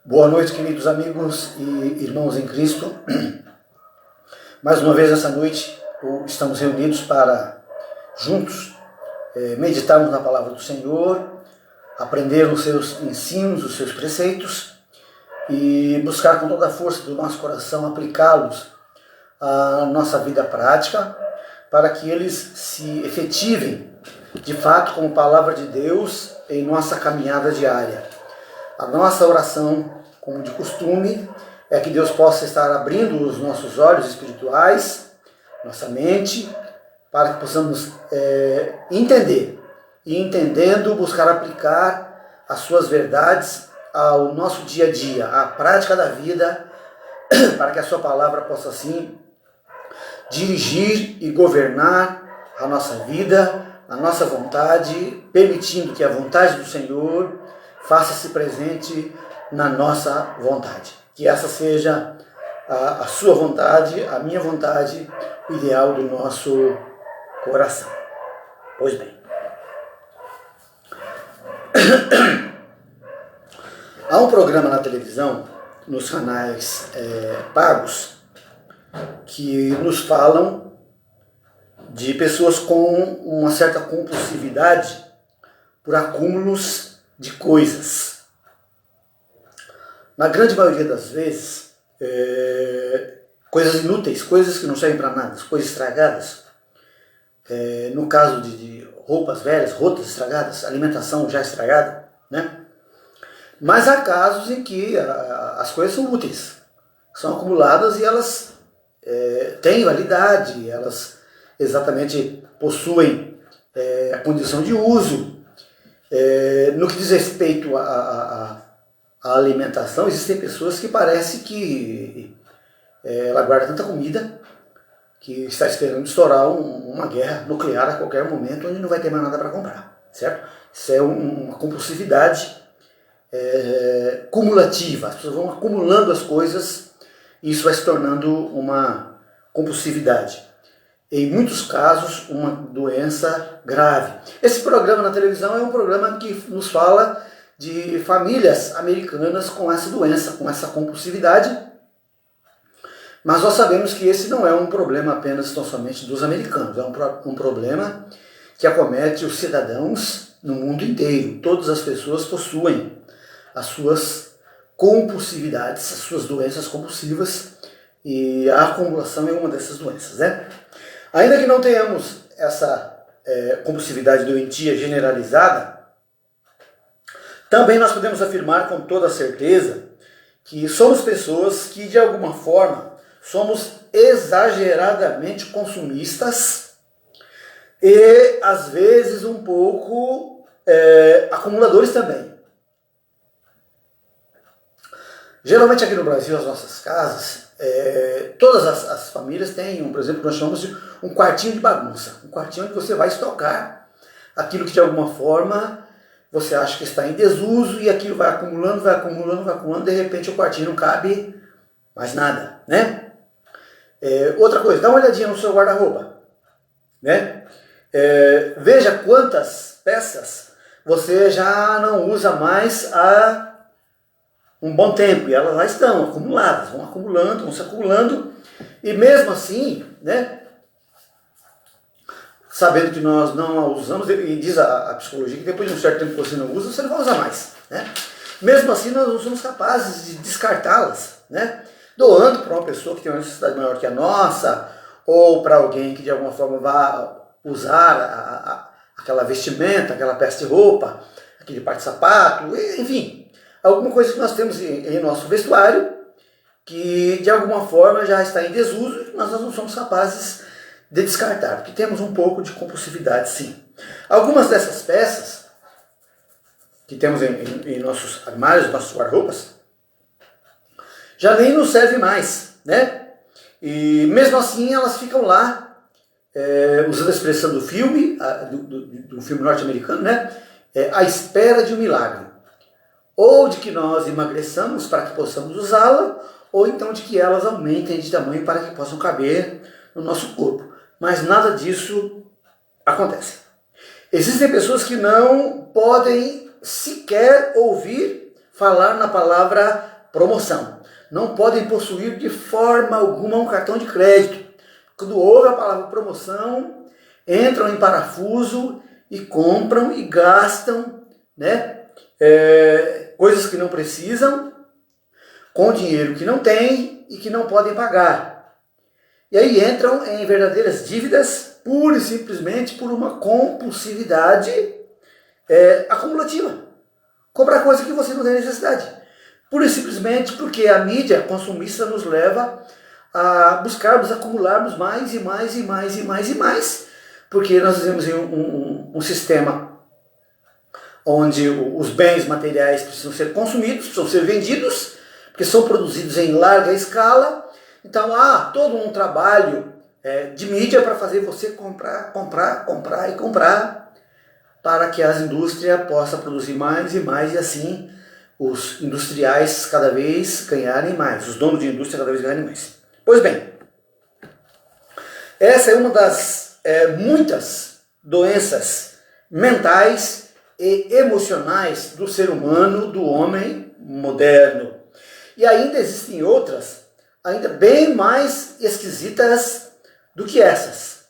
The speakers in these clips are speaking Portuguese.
Boa noite, queridos amigos e irmãos em Cristo. Mais uma vez essa noite estamos reunidos para juntos meditarmos na palavra do Senhor, aprender os seus ensinos, os seus preceitos e buscar com toda a força do nosso coração aplicá-los à nossa vida prática para que eles se efetivem de fato como palavra de Deus em nossa caminhada diária. A nossa oração, como de costume, é que Deus possa estar abrindo os nossos olhos espirituais, nossa mente, para que possamos entender e, entendendo, buscar aplicar as suas verdades ao nosso dia a dia, à prática da vida, para que a sua palavra possa, assim, dirigir e governar a nossa vida, a nossa vontade, permitindo que a vontade do Senhor faça-se presente na nossa vontade. Que essa seja a sua vontade, a minha vontade, o ideal do nosso coração. Pois bem. Há um programa na televisão, nos canais pagos, que nos falam de pessoas com uma certa compulsividade por acúmulos de coisas. Na grande maioria das vezes, coisas inúteis, coisas que não servem para nada, coisas estragadas. No caso de roupas velhas, roupas estragadas, alimentação já estragada, né? Mas há casos em que as coisas são úteis, são acumuladas e elas têm validade, elas exatamente possuem a condição de uso. No que diz respeito à alimentação, existem pessoas que parece que ela guarda tanta comida que está esperando estourar uma guerra nuclear a qualquer momento, onde não vai ter mais nada para comprar, certo? Isso é uma compulsividade cumulativa. As pessoas vão acumulando as coisas e isso vai se tornando uma compulsividade. Em muitos casos, uma doença grave. Esse programa na televisão é um programa que nos fala de famílias americanas com essa doença, com essa compulsividade. Mas nós sabemos que esse não é um problema apenas tão somente dos americanos. É um problema que acomete os cidadãos no mundo inteiro. Todas as pessoas possuem as suas compulsividades, as suas doenças compulsivas, e a acumulação é uma dessas doenças, né? Ainda que não tenhamos essa compulsividade doentia generalizada, também nós podemos afirmar com toda certeza que somos pessoas que, de alguma forma, somos exageradamente consumistas e, às vezes, um pouco acumuladores também. Geralmente aqui no Brasil, as nossas casas, todas as famílias têm, por exemplo, nós chamamos de um quartinho de bagunça. Um quartinho onde você vai estocar aquilo que de alguma forma você acha que está em desuso e aquilo vai acumulando, vai acumulando, vai acumulando, de repente o quartinho não cabe mais nada, né? Outra coisa, dá uma olhadinha no seu guarda-roupa, né? Veja quantas peças você já não usa mais há um bom tempo, e elas lá estão acumuladas, vão acumulando, vão se acumulando, e mesmo assim, né, sabendo que nós não a usamos, e diz a psicologia que depois de um certo tempo que você não usa, você não vai usar mais, né? Mesmo assim, nós não somos capazes de descartá-las, né? Doando para uma pessoa que tem uma necessidade maior que a nossa, ou para alguém que de alguma forma vá usar aquela vestimenta, aquela peça de roupa, aquele par de sapato, enfim, alguma coisa que nós temos em nosso vestuário que de alguma forma já está em desuso, mas nós não somos capazes de descartar, porque temos um pouco de compulsividade, sim. Algumas dessas peças que temos em nossos armários, nossos guarda-roupas, já nem nos servem mais, né? E mesmo assim elas ficam lá, usando a expressão do filme, do filme norte-americano, né? À espera de um milagre. Ou de que nós emagreçamos para que possamos usá-la, ou então de que elas aumentem de tamanho para que possam caber no nosso corpo. Mas nada disso acontece. Existem pessoas que não podem sequer ouvir falar na palavra promoção. Não podem possuir de forma alguma um cartão de crédito. Quando ouvem a palavra promoção, entram em parafuso e compram e gastam, né, coisas que não precisam, com dinheiro que não têm e que não podem pagar. E aí entram em verdadeiras dívidas, pura e simplesmente por uma compulsividade acumulativa. Comprar coisa que você não tem necessidade. Pura e simplesmente porque a mídia consumista nos leva a buscarmos, acumularmos mais e mais e mais e mais e mais, porque nós vivemos em um sistema onde os bens materiais precisam ser consumidos, precisam ser vendidos, porque são produzidos em larga escala. Então há todo um trabalho de mídia para fazer você comprar, comprar, comprar e comprar, para que as indústrias possam produzir mais e mais, e assim os industriais cada vez ganharem mais, os donos de indústria cada vez ganharem mais. Pois bem, essa é uma das muitas doenças mentais e emocionais do ser humano, do homem moderno. E ainda existem outras, ainda bem mais esquisitas do que essas,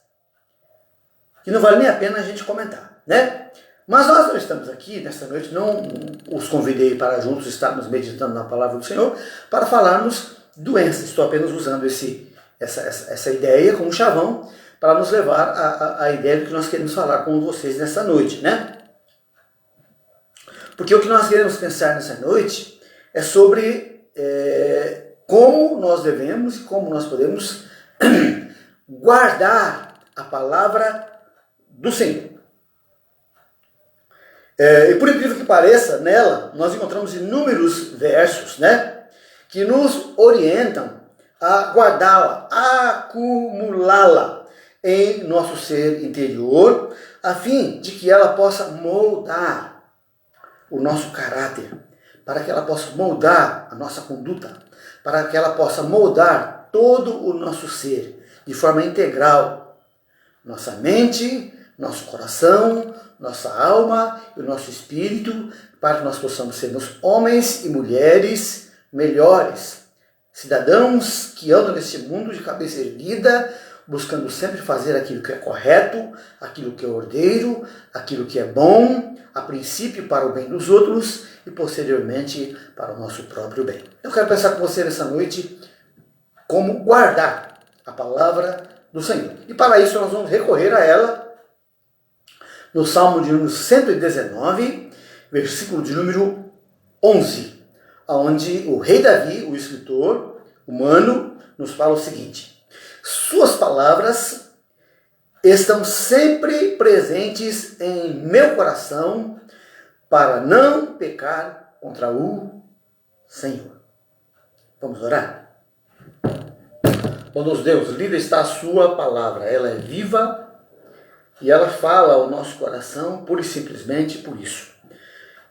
que não vale nem a pena a gente comentar, né? Mas nós não estamos aqui nesta noite, não os convidei para juntos estarmos meditando na palavra do Senhor para falarmos doenças. Estou apenas usando essa ideia como chavão para nos levar à ideia do que nós queremos falar com vocês nessa noite, né? Porque o que nós queremos pensar nessa noite é sobre como nós devemos e como nós podemos guardar a palavra do Senhor. E por incrível que pareça, nela nós encontramos inúmeros versos, né, que nos orientam a guardá-la, a acumulá-la em nosso ser interior, a fim de que ela possa moldar o nosso caráter, para que ela possa moldar a nossa conduta, para que ela possa moldar todo o nosso ser de forma integral, nossa mente, nosso coração, nossa alma e o nosso espírito, para que nós possamos sermos homens e mulheres melhores, cidadãos que andam neste mundo de cabeça erguida, buscando sempre fazer aquilo que é correto, aquilo que é ordeiro, aquilo que é bom, a princípio para o bem dos outros e posteriormente para o nosso próprio bem. Eu quero pensar com você nessa noite como guardar a palavra do Senhor. E para isso nós vamos recorrer a ela no Salmo de número 119, versículo de número 11, onde o rei Davi, o escritor humano, nos fala o seguinte: suas palavras estão sempre presentes em meu coração para não pecar contra o Senhor. Vamos orar? Bondoso Deus, livre está a sua palavra, ela é viva e ela fala ao nosso coração pura e simplesmente por isso.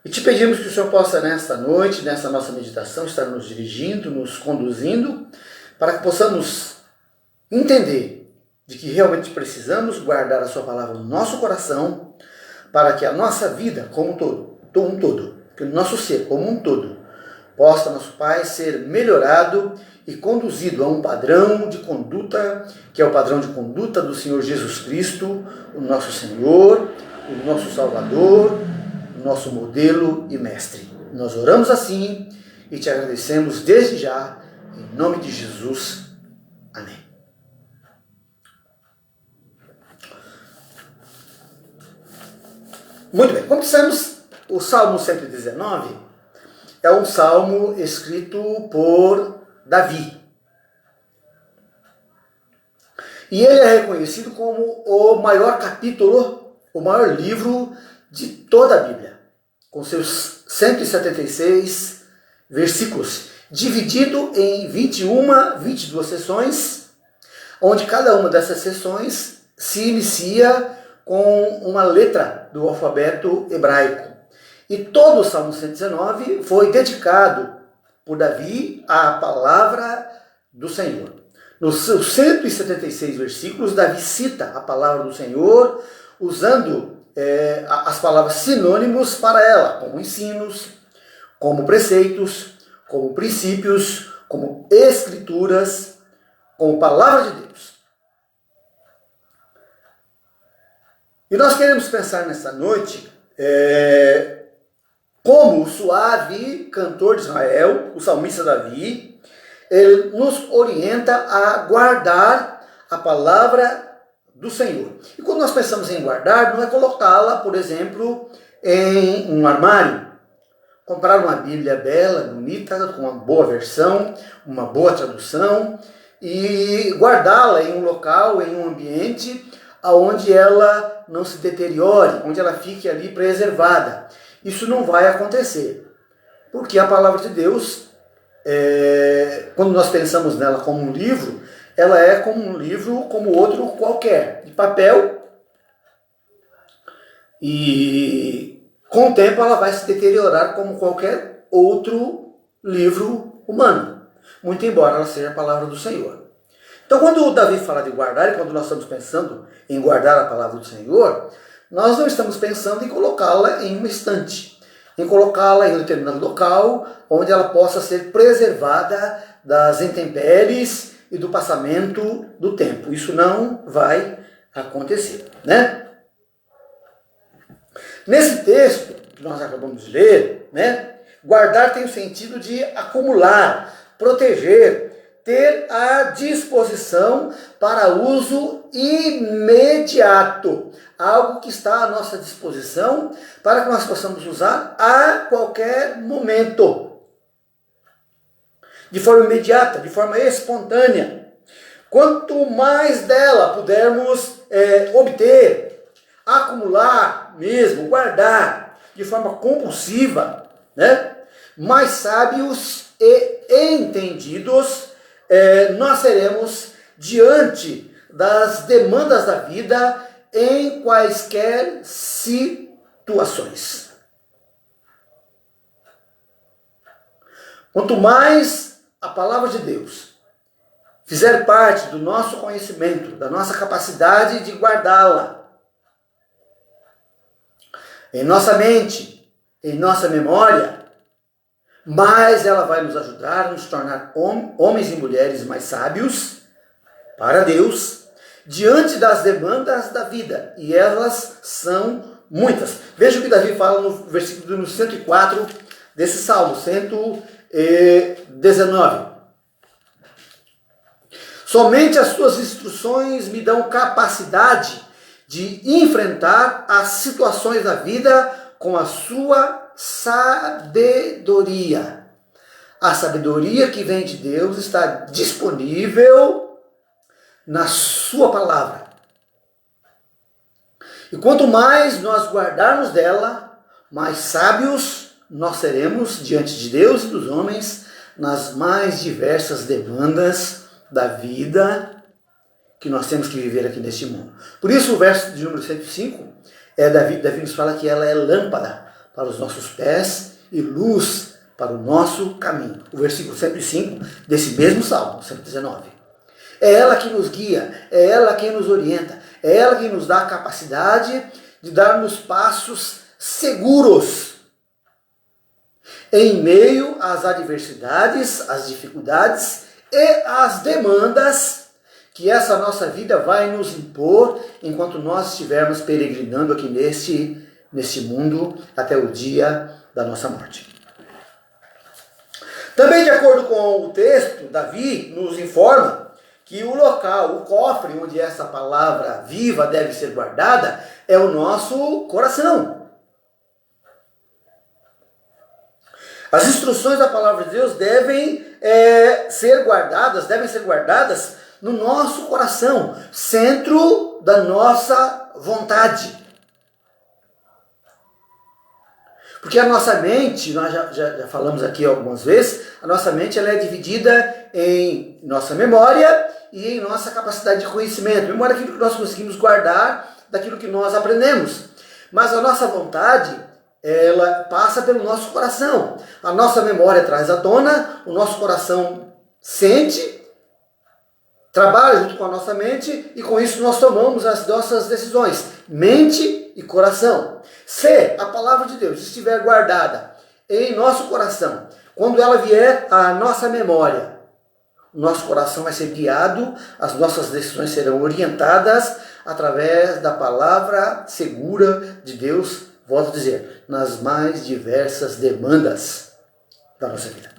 E te pedimos que o Senhor possa nesta noite, nessa nossa meditação, estar nos dirigindo, nos conduzindo, para que possamos entender de que realmente precisamos guardar a sua palavra no nosso coração, para que a nossa vida como um todo, que o nosso ser como um todo, possa, nosso Pai, ser melhorado e conduzido a um padrão de conduta, que é o padrão de conduta do Senhor Jesus Cristo, o nosso Senhor, o nosso Salvador, o nosso modelo e mestre. Nós oramos assim e te agradecemos desde já, em nome de Jesus. Amém. Muito bem, como dissemos, o Salmo 119 é um salmo escrito por Davi. E ele é reconhecido como o maior capítulo, o maior livro de toda a Bíblia, com seus 176 versículos, dividido em 22 sessões, onde cada uma dessas sessões se inicia com uma letra do alfabeto hebraico. E todo o Salmo 119 foi dedicado por Davi à palavra do Senhor. Nos seus 176 versículos, Davi cita a palavra do Senhor, usando as palavras sinônimos para ela, como ensinos, como preceitos, como princípios, como escrituras, como palavra de Deus. E nós queremos pensar nessa noite como o suave cantor de Israel, o salmista Davi, ele nos orienta a guardar a palavra do Senhor. E quando nós pensamos em guardar, não é colocá-la, por exemplo, em um armário. Comprar uma Bíblia bela, bonita, com uma boa versão, uma boa tradução, e guardá-la em um local, em um ambiente onde ela não se deteriore, onde ela fique ali preservada. Isso não vai acontecer, porque a palavra de Deus, quando nós pensamos nela como um livro, ela é como um livro como outro qualquer, de papel, e com o tempo ela vai se deteriorar como qualquer outro livro humano, muito embora ela seja a palavra do Senhor. Então, quando o Davi fala de guardar, e quando nós estamos pensando em guardar a palavra do Senhor, nós não estamos pensando em colocá-la em uma estante, em colocá-la em um determinado local, onde ela possa ser preservada das intempéries e do passamento do tempo. Isso não vai acontecer, né? Nesse texto que nós acabamos de ler, né, guardar tem o sentido de acumular, proteger, ter à disposição para uso imediato. Algo que está à nossa disposição para que nós possamos usar a qualquer momento. De forma imediata, de forma espontânea. Quanto mais dela pudermos obter, acumular mesmo, guardar de forma compulsiva, né, mais sábios e entendidos nós seremos diante das demandas da vida em quaisquer situações. Quanto mais a palavra de Deus fizer parte do nosso conhecimento, da nossa capacidade de guardá-la em nossa mente, em nossa memória, mais ela vai nos ajudar a nos tornar homens e mulheres mais sábios para Deus, diante das demandas da vida. E elas são muitas. Veja o que Davi fala no versículo 104 desse Salmo, 119. Somente as suas instruções me dão capacidade de enfrentar as situações da vida com a sua sabedoria. A sabedoria que vem de Deus está disponível na sua palavra. E quanto mais nós guardarmos dela, mais sábios nós seremos diante de Deus e dos homens nas mais diversas demandas da vida que nós temos que viver aqui neste mundo. Por isso o verso de número 105, Davi nos fala que ela é lâmpada para os nossos pés e luz para o nosso caminho. O versículo 105 desse mesmo Salmo, 119. É ela que nos guia, é ela quem nos orienta, é ela quem nos dá a capacidade de darmos passos seguros em meio às adversidades, às dificuldades e às demandas que essa nossa vida vai nos impor enquanto nós estivermos peregrinando aqui neste mundo até o dia da nossa morte. Também, de acordo com o texto, Davi nos informa que o local, o cofre onde essa palavra viva deve ser guardada é o nosso coração. As instruções da palavra de Deus devem ser guardadas no nosso coração, centro da nossa vontade. Porque a nossa mente, nós já falamos aqui algumas vezes, a nossa mente ela é dividida em nossa memória e em nossa capacidade de conhecimento. Memória é aquilo que nós conseguimos guardar daquilo que nós aprendemos. Mas a nossa vontade, ela passa pelo nosso coração. A nossa memória traz à tona, o nosso coração sente, trabalha junto com a nossa mente e com isso nós tomamos as nossas decisões. Mente e coração. Se a palavra de Deus estiver guardada em nosso coração, quando ela vier à nossa memória, o nosso coração vai ser guiado, as nossas decisões serão orientadas através da palavra segura de Deus, volto a dizer, nas mais diversas demandas da nossa vida.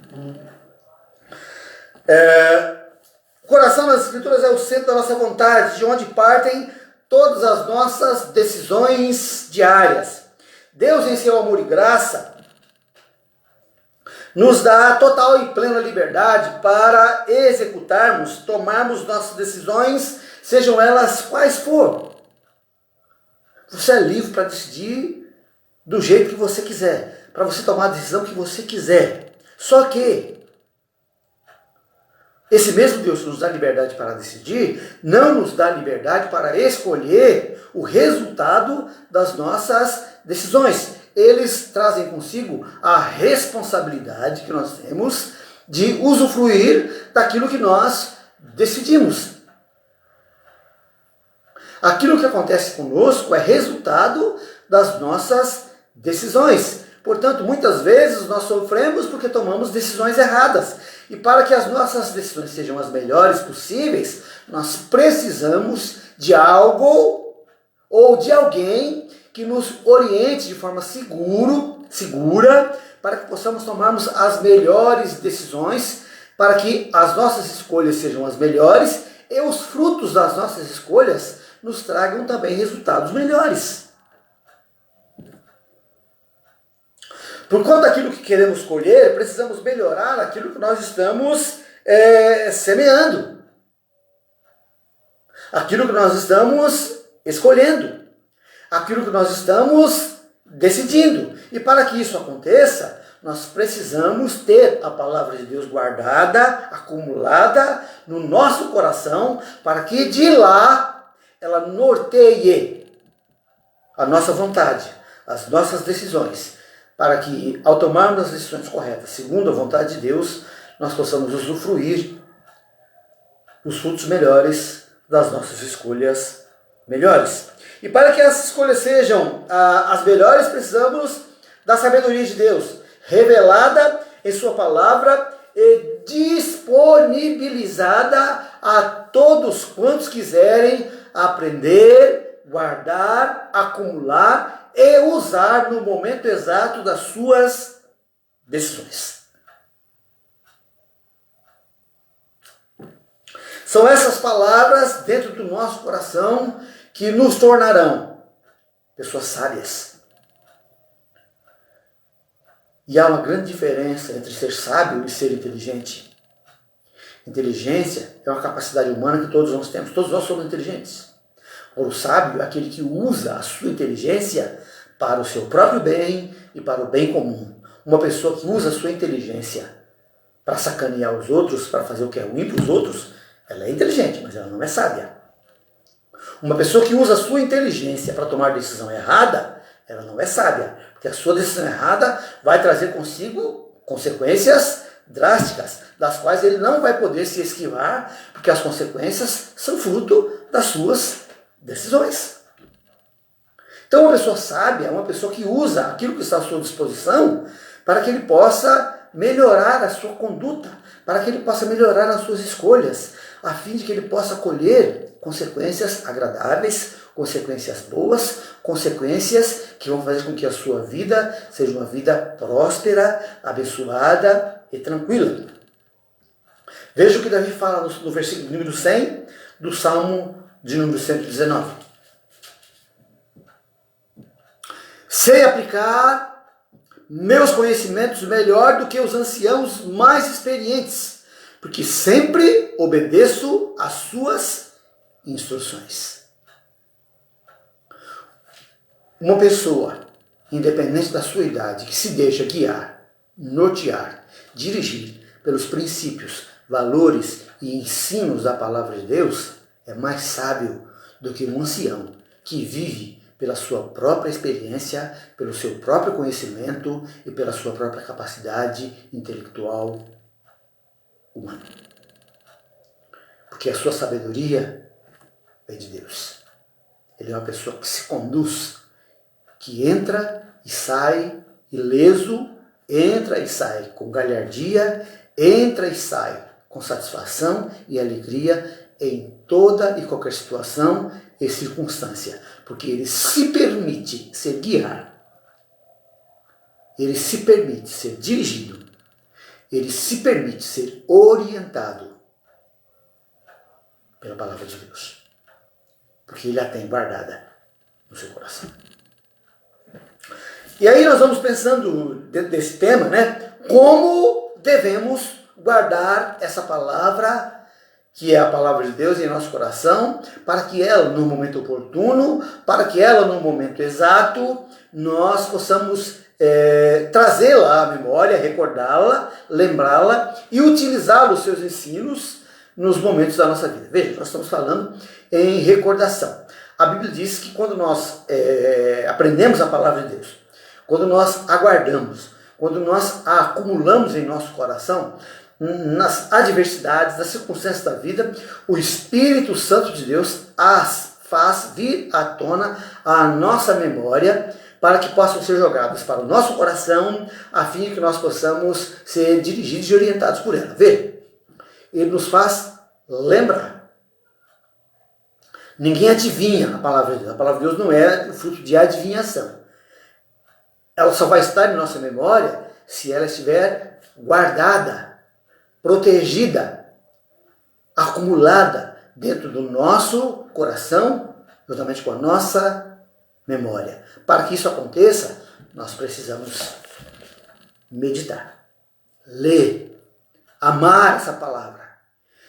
O coração das Escrituras é o centro da nossa vontade, de onde partem todas as nossas decisões diárias. Deus, em seu amor e graça, nos dá total e plena liberdade para executarmos, tomarmos nossas decisões, sejam elas quais for. Você é livre para decidir do jeito que você quiser, para você tomar a decisão que você quiser. Só que esse mesmo Deus que nos dá liberdade para decidir, não nos dá liberdade para escolher o resultado das nossas decisões. Eles trazem consigo a responsabilidade que nós temos de usufruir daquilo que nós decidimos. Aquilo que acontece conosco é resultado das nossas decisões. Portanto, muitas vezes nós sofremos porque tomamos decisões erradas. E para que as nossas decisões sejam as melhores possíveis, nós precisamos de algo ou de alguém que nos oriente de forma segura, para que possamos tomarmos as melhores decisões, para que as nossas escolhas sejam as melhores e os frutos das nossas escolhas nos tragam também resultados melhores. Por conta daquilo que queremos colher, precisamos melhorar aquilo que nós estamos semeando. Aquilo que nós estamos escolhendo. Aquilo que nós estamos decidindo. E para que isso aconteça, nós precisamos ter a palavra de Deus guardada, acumulada no nosso coração, para que de lá ela norteie a nossa vontade, as nossas decisões, para que ao tomarmos as decisões corretas, segundo a vontade de Deus, nós possamos usufruir os frutos melhores das nossas escolhas melhores. E para que essas escolhas sejam as melhores, precisamos da sabedoria de Deus, revelada em sua palavra e disponibilizada a todos quantos quiserem aprender, guardar, acumular e usar no momento exato das suas decisões. São essas palavras dentro do nosso coração que nos tornarão pessoas sábias. E há uma grande diferença entre ser sábio e ser inteligente. Inteligência é uma capacidade humana que todos nós temos. Todos nós somos inteligentes. O sábio é aquele que usa a sua inteligência para o seu próprio bem e para o bem comum. Uma pessoa que usa a sua inteligência para sacanear os outros, para fazer o que é ruim para os outros, ela é inteligente, mas ela não é sábia. Uma pessoa que usa a sua inteligência para tomar decisão errada, ela não é sábia, porque a sua decisão errada vai trazer consigo consequências drásticas, das quais ele não vai poder se esquivar, porque as consequências são fruto das suas decisões. Então, uma pessoa sábia é uma pessoa que usa aquilo que está à sua disposição para que ele possa melhorar a sua conduta, para que ele possa melhorar as suas escolhas, a fim de que ele possa colher consequências agradáveis, consequências boas, consequências que vão fazer com que a sua vida seja uma vida próspera, abençoada e tranquila. Veja o que Davi fala no versículo número 100 do Salmo de número 119. Sei aplicar meus conhecimentos melhor do que os anciãos mais experientes, porque sempre obedeço às suas instruções. Uma pessoa, independente da sua idade, que se deixa guiar, nortear, dirigir pelos princípios, valores e ensinos da palavra de Deus, é mais sábio do que um ancião que vive pela sua própria experiência, pelo seu próprio conhecimento e pela sua própria capacidade intelectual humana. Porque a sua sabedoria vem de Deus. Ele é uma pessoa que se conduz, que entra e sai ileso entra e sai com galhardia, entra e sai com satisfação e alegria em toda e qualquer situação e circunstância, porque ele se permite ser guiado, ele se permite ser dirigido, ele se permite ser orientado pela palavra de Deus, porque ele a tem guardada no seu coração. E aí nós vamos pensando dentro desse tema, né? Como devemos guardar essa palavra, que é a palavra de Deus, em nosso coração, para que ela, no momento oportuno, para que ela, no momento exato, nós possamos trazê-la à memória, recordá-la, lembrá-la e utilizá-la, os seus ensinos, nos momentos da nossa vida. Veja, nós estamos falando em recordação. A Bíblia diz que quando nós aprendemos a palavra de Deus, quando nós aguardamos, quando nós a acumulamos em nosso coração, nas adversidades, nas circunstâncias da vida, o Espírito Santo de Deus as faz vir à tona a nossa memória, para que possam ser jogadas para o nosso coração, a fim de que nós possamos ser dirigidos e orientados por ela. Vê, ele nos faz lembrar. Ninguém adivinha a palavra de Deus. A palavra de Deus não é fruto de adivinhação. Ela só vai estar em nossa memória se ela estiver guardada, protegida, acumulada dentro do nosso coração, juntamente com a nossa memória. Para que isso aconteça, nós precisamos meditar, ler, amar essa palavra,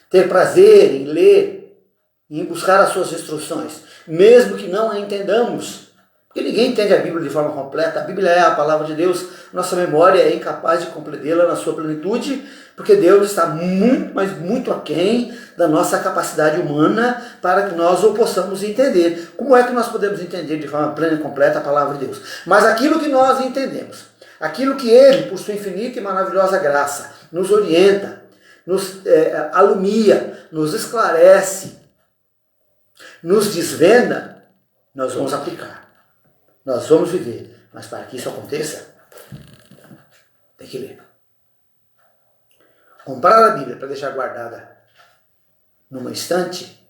ter prazer em ler e em buscar as suas instruções, mesmo que não a entendamos. Porque ninguém entende a Bíblia de forma completa. A Bíblia é a palavra de Deus. Nossa memória é incapaz de compreendê-la na sua plenitude, porque Deus está muito, mas muito aquém da nossa capacidade humana para que nós o possamos entender. Como é que nós podemos entender de forma plena e completa a palavra de Deus? Mas aquilo que nós entendemos, aquilo que Ele, por sua infinita e maravilhosa graça, nos orienta, nos alumia, nos esclarece, nos desvenda, nós vamos aplicar. Nós vamos viver, mas para que isso aconteça, tem que ler. Comprar a Bíblia para deixar guardada numa estante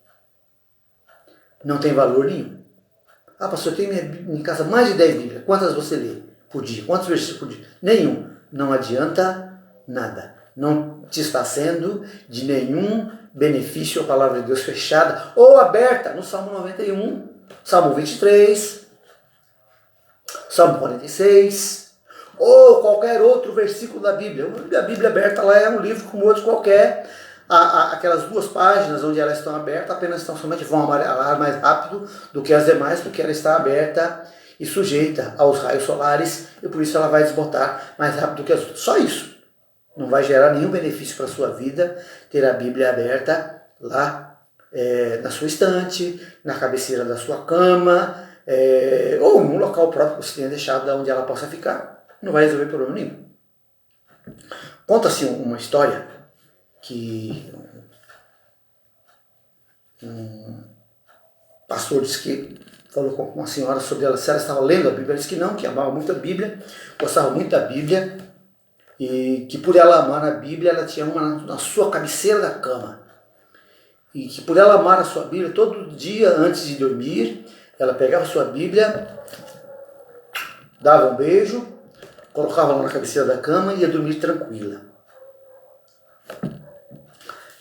não tem valor nenhum. Ah, pastor, eu tenho em casa mais de 10 Bíblias. Quantas você lê por dia? Quantos versículos por dia? Nenhum. Não adianta nada. Não te está sendo de nenhum benefício a palavra de Deus fechada ou aberta no Salmo 91, Salmo 23, Salmo 46, ou qualquer outro versículo da Bíblia. A Bíblia aberta lá é um livro como outro qualquer. Aquelas 2 páginas onde elas estão abertas apenas somente vão amarelar mais rápido do que as demais, porque ela está aberta e sujeita aos raios solares, e por isso ela vai desbotar mais rápido do que as outras. Só isso. Não vai gerar nenhum benefício para a sua vida ter a Bíblia aberta lá na sua estante, na cabeceira da sua cama, ou num local próprio que você tenha deixado onde ela possa ficar. Não vai resolver problema nenhum. Conta-se uma história que um pastor disse que falou com uma senhora sobre ela, se ela estava lendo a Bíblia. Ela disse que não, que amava muito a Bíblia, gostava muito da Bíblia, e que por ela amar a Bíblia, ela tinha uma na sua cabeceira da cama. E que por ela amar a sua Bíblia, todo dia antes de dormir, ela pegava a sua Bíblia, dava um beijo, colocava lá na cabeceira da cama e ia dormir tranquila.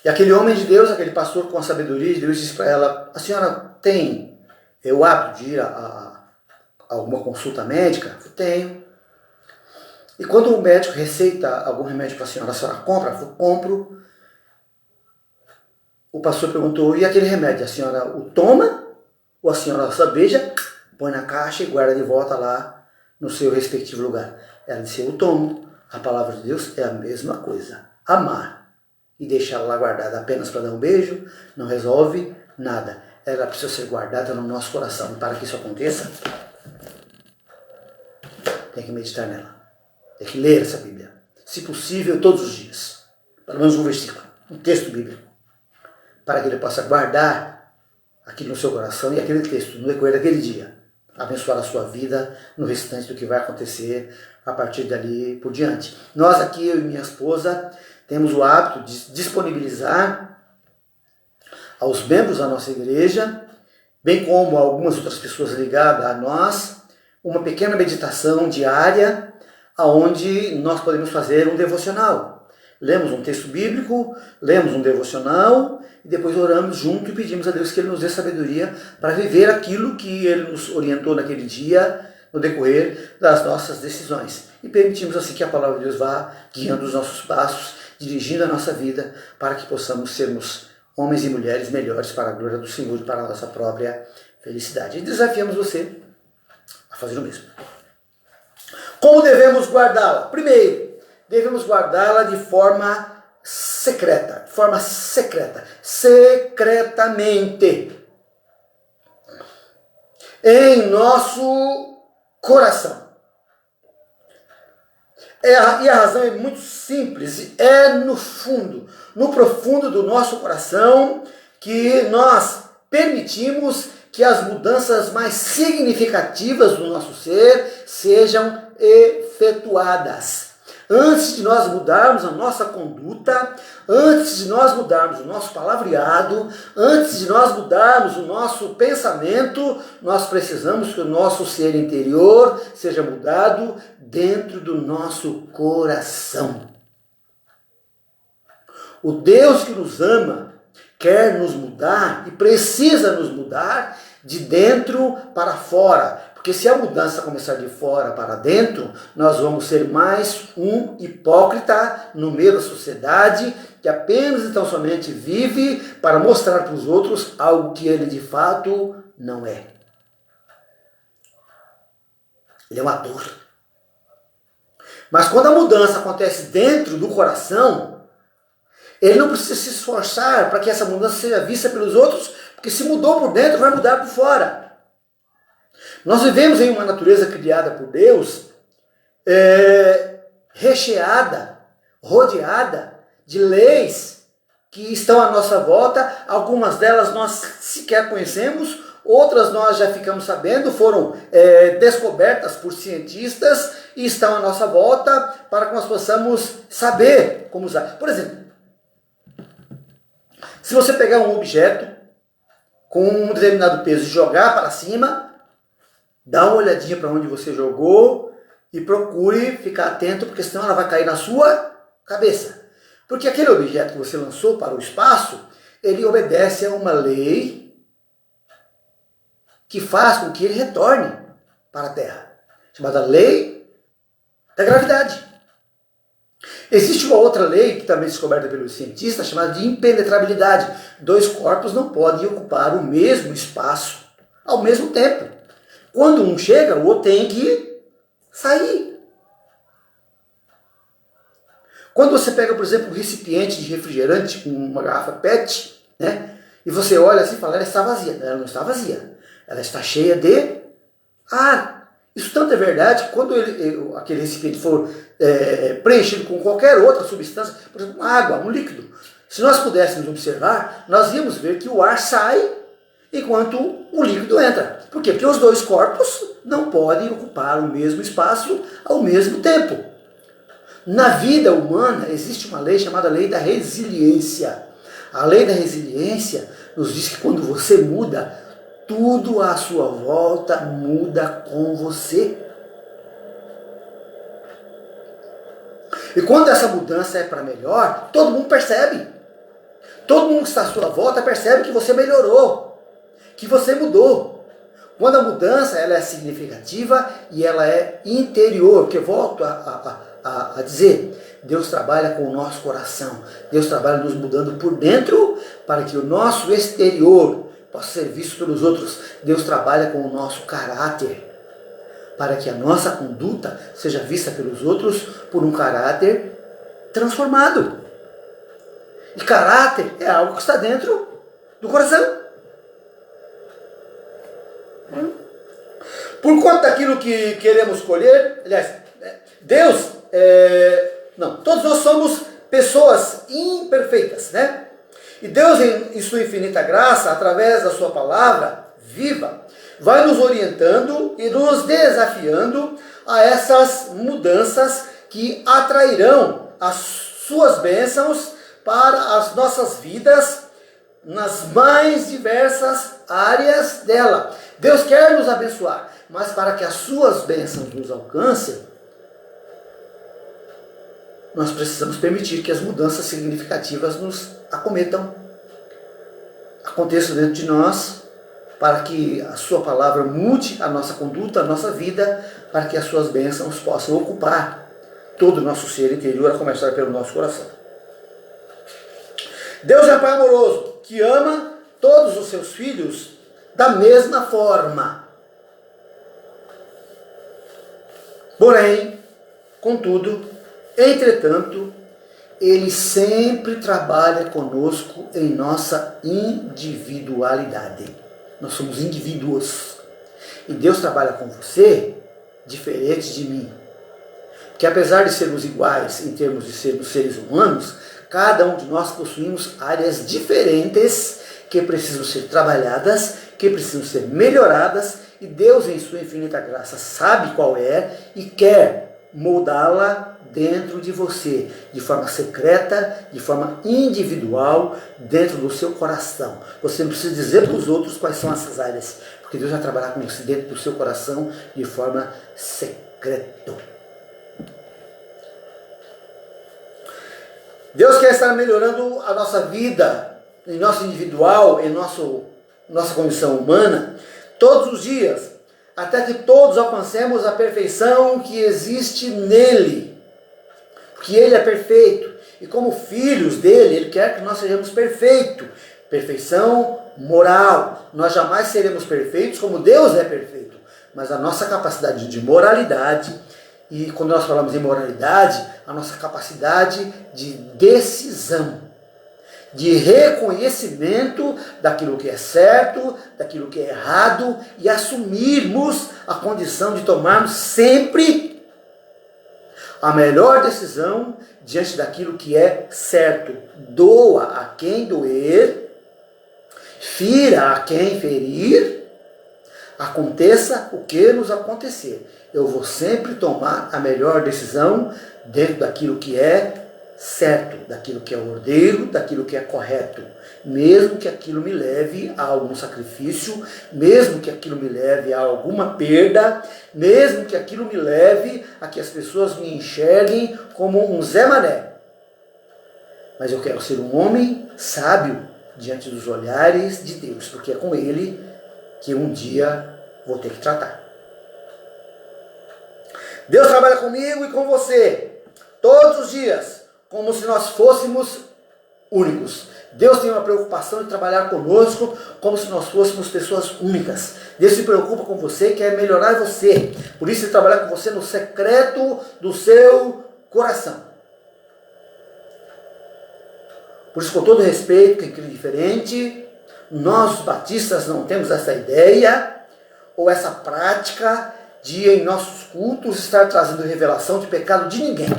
E aquele homem de Deus, aquele pastor com a sabedoria de Deus, disse para ela: a senhora tem o hábito de ir a alguma consulta médica? Eu tenho. E quando o médico receita algum remédio para a senhora compra? Eu compro. O pastor perguntou: e aquele remédio, a senhora o toma? Ou a senhora só beija, põe na caixa e guarda de volta lá no seu respectivo lugar? Ela disse: eu tomo. A palavra de Deus é a mesma coisa. Amar e deixá-la lá guardada apenas para dar um beijo não resolve nada. Ela precisa ser guardada no nosso coração. E para que isso aconteça, tem que meditar nela. Tem que ler essa Bíblia. Se possível, todos os dias. Pelo menos um versículo, um texto bíblico. Para que ele possa guardar aquilo no seu coração e aquele texto, no decorrer daquele dia, abençoar a sua vida no restante do que vai acontecer a partir dali por diante. Nós aqui, eu e minha esposa, temos o hábito de disponibilizar aos membros da nossa igreja, bem como a algumas outras pessoas ligadas a nós, uma pequena meditação diária, onde nós podemos fazer um devocional. Lemos um texto bíblico, lemos um devocional, e depois oramos junto e pedimos a Deus que Ele nos dê sabedoria para viver aquilo que Ele nos orientou naquele dia, no decorrer das nossas decisões. E permitimos assim que a palavra de Deus vá guiando os nossos passos, dirigindo a nossa vida, para que possamos sermos homens e mulheres melhores para a glória do Senhor e para a nossa própria felicidade. E desafiamos você a fazer o mesmo. Como devemos guardá-la? Primeiro, devemos guardá-la de forma secreta. Secretamente. Em nosso coração. E a razão é muito simples, é no fundo, no profundo do nosso coração, que nós permitimos que as mudanças mais significativas do nosso ser sejam efetuadas. Antes de nós mudarmos a nossa conduta, antes de nós mudarmos o nosso palavreado, antes de nós mudarmos o nosso pensamento, nós precisamos que o nosso ser interior seja mudado dentro do nosso coração. O Deus que nos ama quer nos mudar e precisa nos mudar de dentro para fora. Porque se a mudança começar de fora para dentro, nós vamos ser mais um hipócrita no meio da sociedade que apenas e tão somente vive para mostrar para os outros algo que ele de fato não é. Ele é um ator. Mas quando a mudança acontece dentro do coração, ele não precisa se esforçar para que essa mudança seja vista pelos outros, porque se mudou por dentro, vai mudar por fora. Nós vivemos em uma natureza criada por Deus, recheada, rodeada de leis que estão à nossa volta. Algumas delas nós sequer conhecemos, outras nós já ficamos sabendo, foram descobertas por cientistas e estão à nossa volta para que nós possamos saber como usar. Por exemplo, se você pegar um objeto com um determinado peso e jogar para cima, dá uma olhadinha para onde você jogou e procure ficar atento, porque senão ela vai cair na sua cabeça. Porque aquele objeto que você lançou para o espaço, ele obedece a uma lei que faz com que ele retorne para a Terra, chamada lei da gravidade. Existe uma outra lei, que também é descoberta pelos cientistas, chamada de impenetrabilidade. Dois corpos não podem ocupar o mesmo espaço ao mesmo tempo. Quando um chega, o outro tem que sair. Quando você pega, por exemplo, um recipiente de refrigerante com uma garrafa PET, né, e você olha assim e fala, ela está vazia. Ela não está vazia. Ela está cheia de ar. Isso tanto é verdade que quando aquele recipiente for preenchido com qualquer outra substância, por exemplo, água, um líquido, se nós pudéssemos observar, nós íamos ver que o ar sai enquanto o líquido entra. Por quê? Porque os dois corpos não podem ocupar o mesmo espaço ao mesmo tempo. Na vida humana existe uma lei chamada lei da resiliência. A lei da resiliência nos diz que quando você muda, tudo à sua volta muda com você. E quando essa mudança é para melhor, todo mundo percebe. Todo mundo que está à sua volta percebe que você melhorou, que você mudou. Quando a mudança ela é significativa e ela é interior, porque volto a dizer, Deus trabalha com o nosso coração, Deus trabalha nos mudando por dentro para que o nosso exterior possa ser visto pelos outros. Deus trabalha com o nosso caráter para que a nossa conduta seja vista pelos outros por um caráter transformado. E caráter é algo que está dentro do coração. Por conta daquilo que queremos colher, aliás, Deus, todos nós somos pessoas imperfeitas, né? E Deus, em sua infinita graça, através da sua palavra viva, vai nos orientando e nos desafiando a essas mudanças que atrairão as suas bênçãos para as nossas vidas nas mais diversas áreas dela. Deus quer nos abençoar, mas para que as suas bênçãos nos alcancem, nós precisamos permitir que as mudanças significativas nos acometam, aconteçam dentro de nós, para que a sua palavra mude a nossa conduta, a nossa vida, para que as suas bênçãos possam ocupar todo o nosso ser interior, a começar pelo nosso coração. Deus é um Pai amoroso, que ama todos os seus filhos da mesma forma. Porém, contudo, entretanto, Ele sempre trabalha conosco em nossa individualidade. Nós somos indivíduos. E Deus trabalha com você diferente de mim. Porque apesar de sermos iguais em termos de sermos seres humanos, cada um de nós possuímos áreas diferentes que precisam ser trabalhadas, que precisam ser melhoradas, e Deus, em sua infinita graça, sabe qual é e quer moldá-la dentro de você, de forma secreta, de forma individual, dentro do seu coração. Você não precisa dizer para os outros quais são essas áreas, porque Deus vai trabalhar com você dentro do seu coração de forma secreta. Deus quer estar melhorando a nossa vida, em nosso individual, em nossa condição humana, todos os dias, até que todos alcancemos a perfeição que existe nele. Porque Ele é perfeito. E como filhos dele, Ele quer que nós sejamos perfeitos. Perfeição moral. Nós jamais seremos perfeitos como Deus é perfeito. Mas a nossa capacidade de moralidade, e quando nós falamos em moralidade, a nossa capacidade de decisão, de reconhecimento daquilo que é certo, daquilo que é errado, e assumirmos a condição de tomarmos sempre a melhor decisão diante daquilo que é certo. Doa a quem doer, fira a quem ferir, aconteça o que nos acontecer. Eu vou sempre tomar a melhor decisão dentro daquilo que é certo, daquilo que é ordeiro, daquilo que é correto. Mesmo que aquilo me leve a algum sacrifício, mesmo que aquilo me leve a alguma perda, mesmo que aquilo me leve a que as pessoas me enxerguem como um Zé Mané. Mas eu quero ser um homem sábio diante dos olhares de Deus, porque é com Ele que um dia vou ter que tratar. Deus trabalha comigo e com você, todos os dias, como se nós fôssemos únicos. Deus tem uma preocupação de trabalhar conosco como se nós fôssemos pessoas únicas. Deus se preocupa com você, quer melhorar você. Por isso Ele trabalha com você no secreto do seu coração. Por isso, com todo respeito, quem crê diferente, nós batistas não temos essa ideia ou essa prática de em nossos cultos estar trazendo revelação de pecado de ninguém.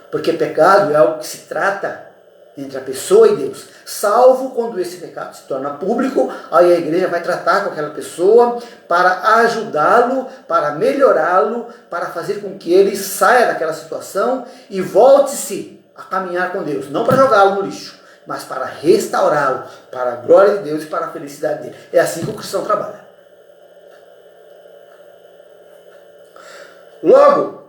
Porque pecado é algo que se trata entre a pessoa e Deus. Salvo quando esse pecado se torna público, aí a igreja vai tratar com aquela pessoa para ajudá-lo, para melhorá-lo, para fazer com que ele saia daquela situação e volte-se a caminhar com Deus. Não para jogá-lo no lixo, mas para restaurá-lo, para a glória de Deus e para a felicidade dele. É assim que o cristão trabalha. Logo,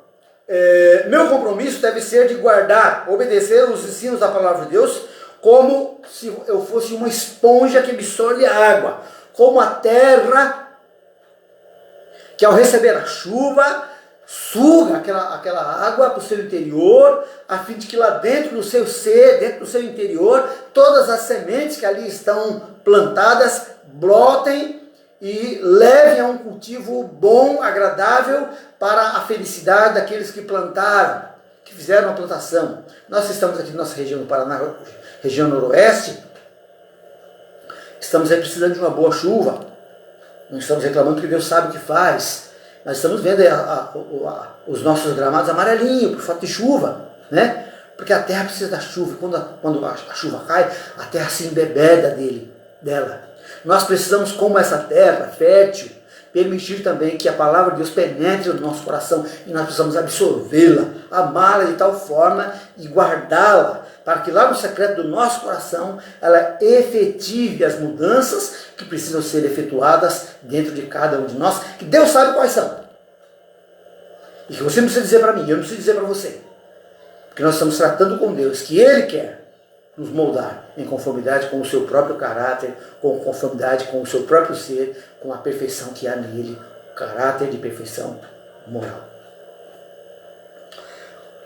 meu compromisso deve ser de guardar, obedecer os ensinos da palavra de Deus, como se eu fosse uma esponja que absorve a água, como a terra que ao receber a chuva suga aquela água para o seu interior, a fim de que lá dentro do seu ser, dentro do seu interior, todas as sementes que ali estão plantadas brotem e levem a um cultivo bom, agradável, para a felicidade daqueles que plantaram, que fizeram a plantação. Nós estamos aqui na nossa região do Paraná, região noroeste, estamos aí precisando de uma boa chuva. Não estamos reclamando que Deus sabe o que faz. Nós estamos vendo os nossos gramados amarelinhos por falta de chuva, né? Porque a terra precisa da chuva. E quando a chuva cai, a terra se embebeda dela. Nós precisamos, como essa terra fértil, permitir também que a palavra de Deus penetre no nosso coração e nós precisamos absorvê-la, amá-la de tal forma e guardá-la, para que lá no secreto do nosso coração ela efetive as mudanças que precisam ser efetuadas dentro de cada um de nós, que Deus sabe quais são. E que você não precisa dizer para mim, eu não preciso dizer para você. Porque nós estamos tratando com Deus, que Ele quer nos moldar em conformidade com o seu próprio caráter, com conformidade com o seu próprio ser, com a perfeição que há nele, o caráter de perfeição moral.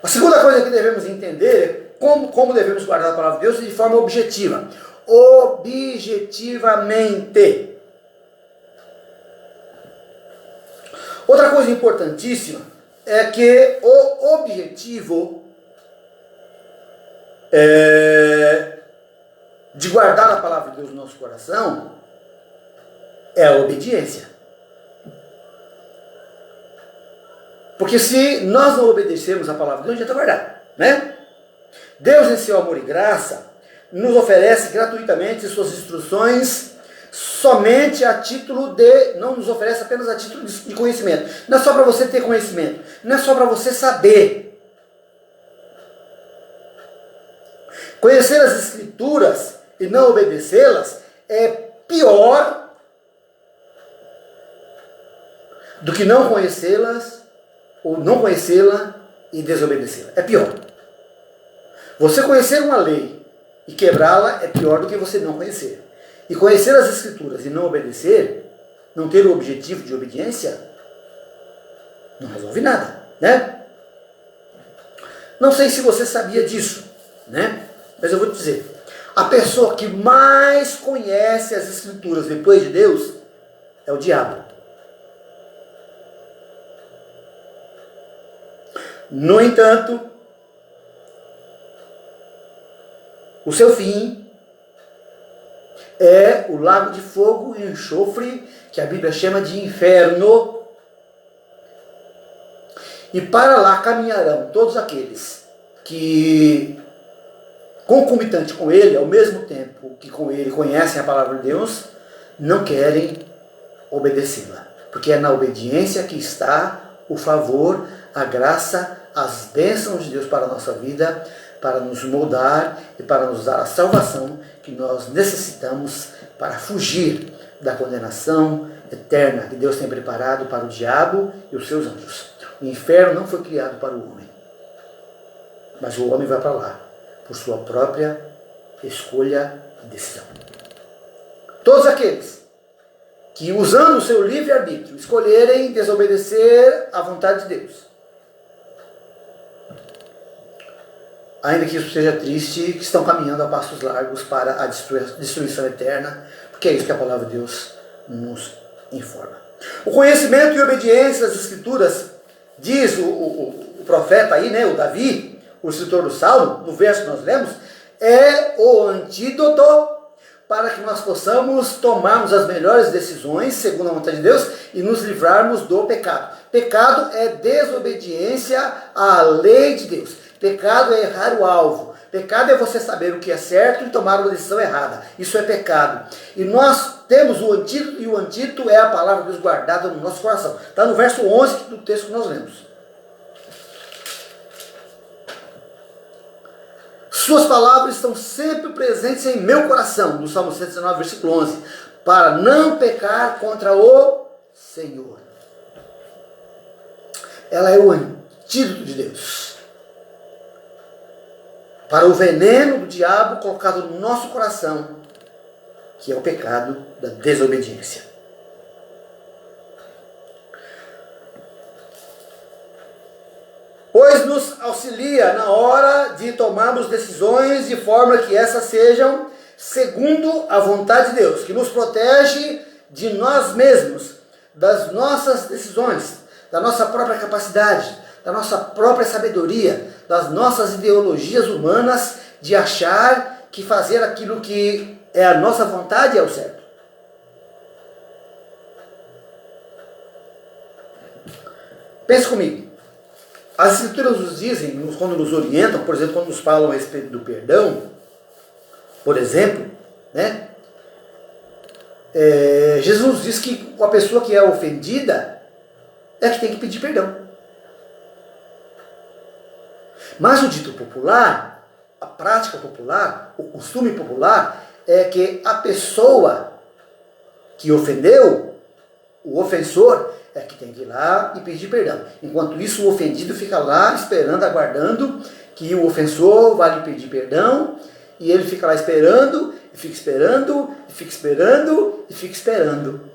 A segunda coisa que devemos entender é como devemos guardar a palavra de Deus de forma objetiva. Objetivamente. Outra coisa importantíssima é que o objetivo de guardar a palavra de Deus no nosso coração é a obediência. Porque se nós não obedecermos a palavra de Deus, não adianta guardar, né? Deus, em seu amor e graça, nos oferece gratuitamente suas instruções somente a título de, não nos oferece apenas a título de conhecimento. Não é só para você ter conhecimento, não é só para você saber. Conhecer as Escrituras e não obedecê-las é pior do que não conhecê-las ou não conhecê-la e desobedecê-la. É pior. Você conhecer uma lei e quebrá-la é pior do que você não conhecer. E conhecer as Escrituras e não obedecer, não ter o objetivo de obediência, não resolve nada, né? Não sei se você sabia disso, né? Mas eu vou te dizer, a pessoa que mais conhece as Escrituras depois de Deus é o diabo. No entanto, o seu fim é o lago de fogo e enxofre, que a Bíblia chama de inferno. E para lá caminharão todos aqueles que, concomitante com ele, ao mesmo tempo que com ele conhecem a palavra de Deus, não querem obedecê-la. Porque é na obediência que está o favor, a graça, as bênçãos de Deus para a nossa vida, para nos moldar e para nos dar a salvação que nós necessitamos para fugir da condenação eterna que Deus tem preparado para o diabo e os seus anjos. O inferno não foi criado para o homem, mas o homem vai para lá por sua própria escolha e decisão. Todos aqueles que, usando o seu livre-arbítrio, escolherem desobedecer à vontade de Deus, ainda que isso seja triste, que estão caminhando a passos largos para a destruição eterna, porque é isso que a palavra de Deus nos informa. O conhecimento e obediência às Escrituras, diz o profeta aí, né, o Davi, o escritor do Salmo, no verso que nós lemos, é o antídoto para que nós possamos tomarmos as melhores decisões, segundo a vontade de Deus, e nos livrarmos do pecado. Pecado é desobediência à lei de Deus. Pecado é errar o alvo. Pecado é você saber o que é certo e tomar uma decisão errada. Isso é pecado. E nós temos o antídoto, e o antídoto é a palavra de Deus guardada no nosso coração. Está no verso 11 do texto que nós lemos. Suas palavras estão sempre presentes em meu coração, no Salmo 119, versículo 11, para não pecar contra o Senhor. Ela é o antídoto de Deus para o veneno do diabo colocado no nosso coração, que é o pecado da desobediência. Pois nos auxilia na hora de tomarmos decisões de forma que essas sejam segundo a vontade de Deus, que nos protege de nós mesmos, das nossas decisões, da nossa própria capacidade, da nossa própria sabedoria, das nossas ideologias humanas de achar que fazer aquilo que é a nossa vontade é o certo. Pense comigo. As Escrituras nos dizem, quando nos orientam, por exemplo, quando nos falam a respeito do perdão, por exemplo, né? Jesus diz que a pessoa que é ofendida é que tem que pedir perdão. Mas o dito popular, a prática popular, o costume popular, é que a pessoa que ofendeu, o ofensor, é que tem que ir lá e pedir perdão. Enquanto isso, o ofendido fica lá esperando, aguardando que o ofensor vá lhe pedir perdão, e ele fica lá esperando, e fica esperando, e fica esperando, e fica esperando.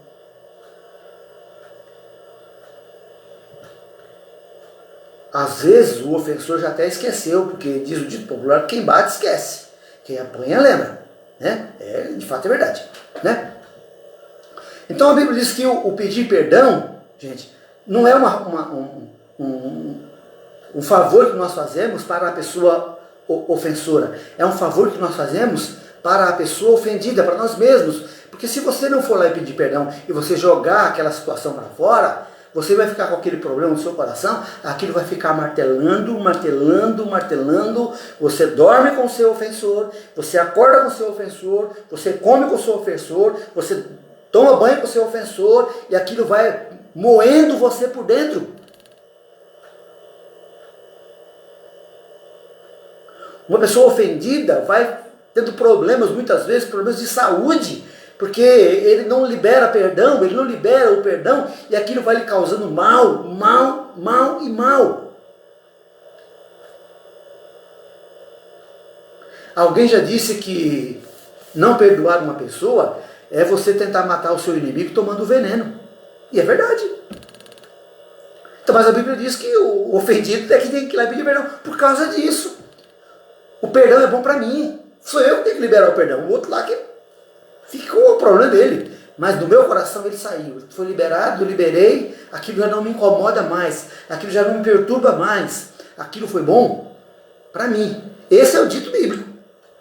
Às vezes o ofensor já até esqueceu, porque diz o dito popular, quem bate esquece, quem apanha lembra. Né? De fato é verdade. Né? Então a Bíblia diz que o pedir perdão, gente, não é um favor que nós fazemos para a pessoa ofensora. É um favor que nós fazemos para a pessoa ofendida, para nós mesmos. Porque se você não for lá e pedir perdão e você jogar aquela situação para fora, você vai ficar com aquele problema no seu coração, aquilo vai ficar martelando, martelando, martelando. Você dorme com o seu ofensor, você acorda com o seu ofensor, você come com o seu ofensor, você toma banho com o seu ofensor, e aquilo vai moendo você por dentro. Uma pessoa ofendida vai tendo problemas, muitas vezes, problemas de saúde, porque ele não libera perdão, ele não libera o perdão, e aquilo vai lhe causando mal, mal, mal e mal. Alguém já disse que não perdoar uma pessoa é você tentar matar o seu inimigo tomando veneno. E é verdade. Então, mas a Bíblia diz que o ofendido é que tem que ir lá pedir perdão por causa disso. O perdão é bom para mim. Sou eu que tenho que liberar o perdão. O outro lá que fica com o problema dele. Mas do meu coração ele saiu. Foi liberado, eu liberei. Aquilo já não me incomoda mais. Aquilo já não me perturba mais. Aquilo foi bom para mim. Esse é o dito bíblico.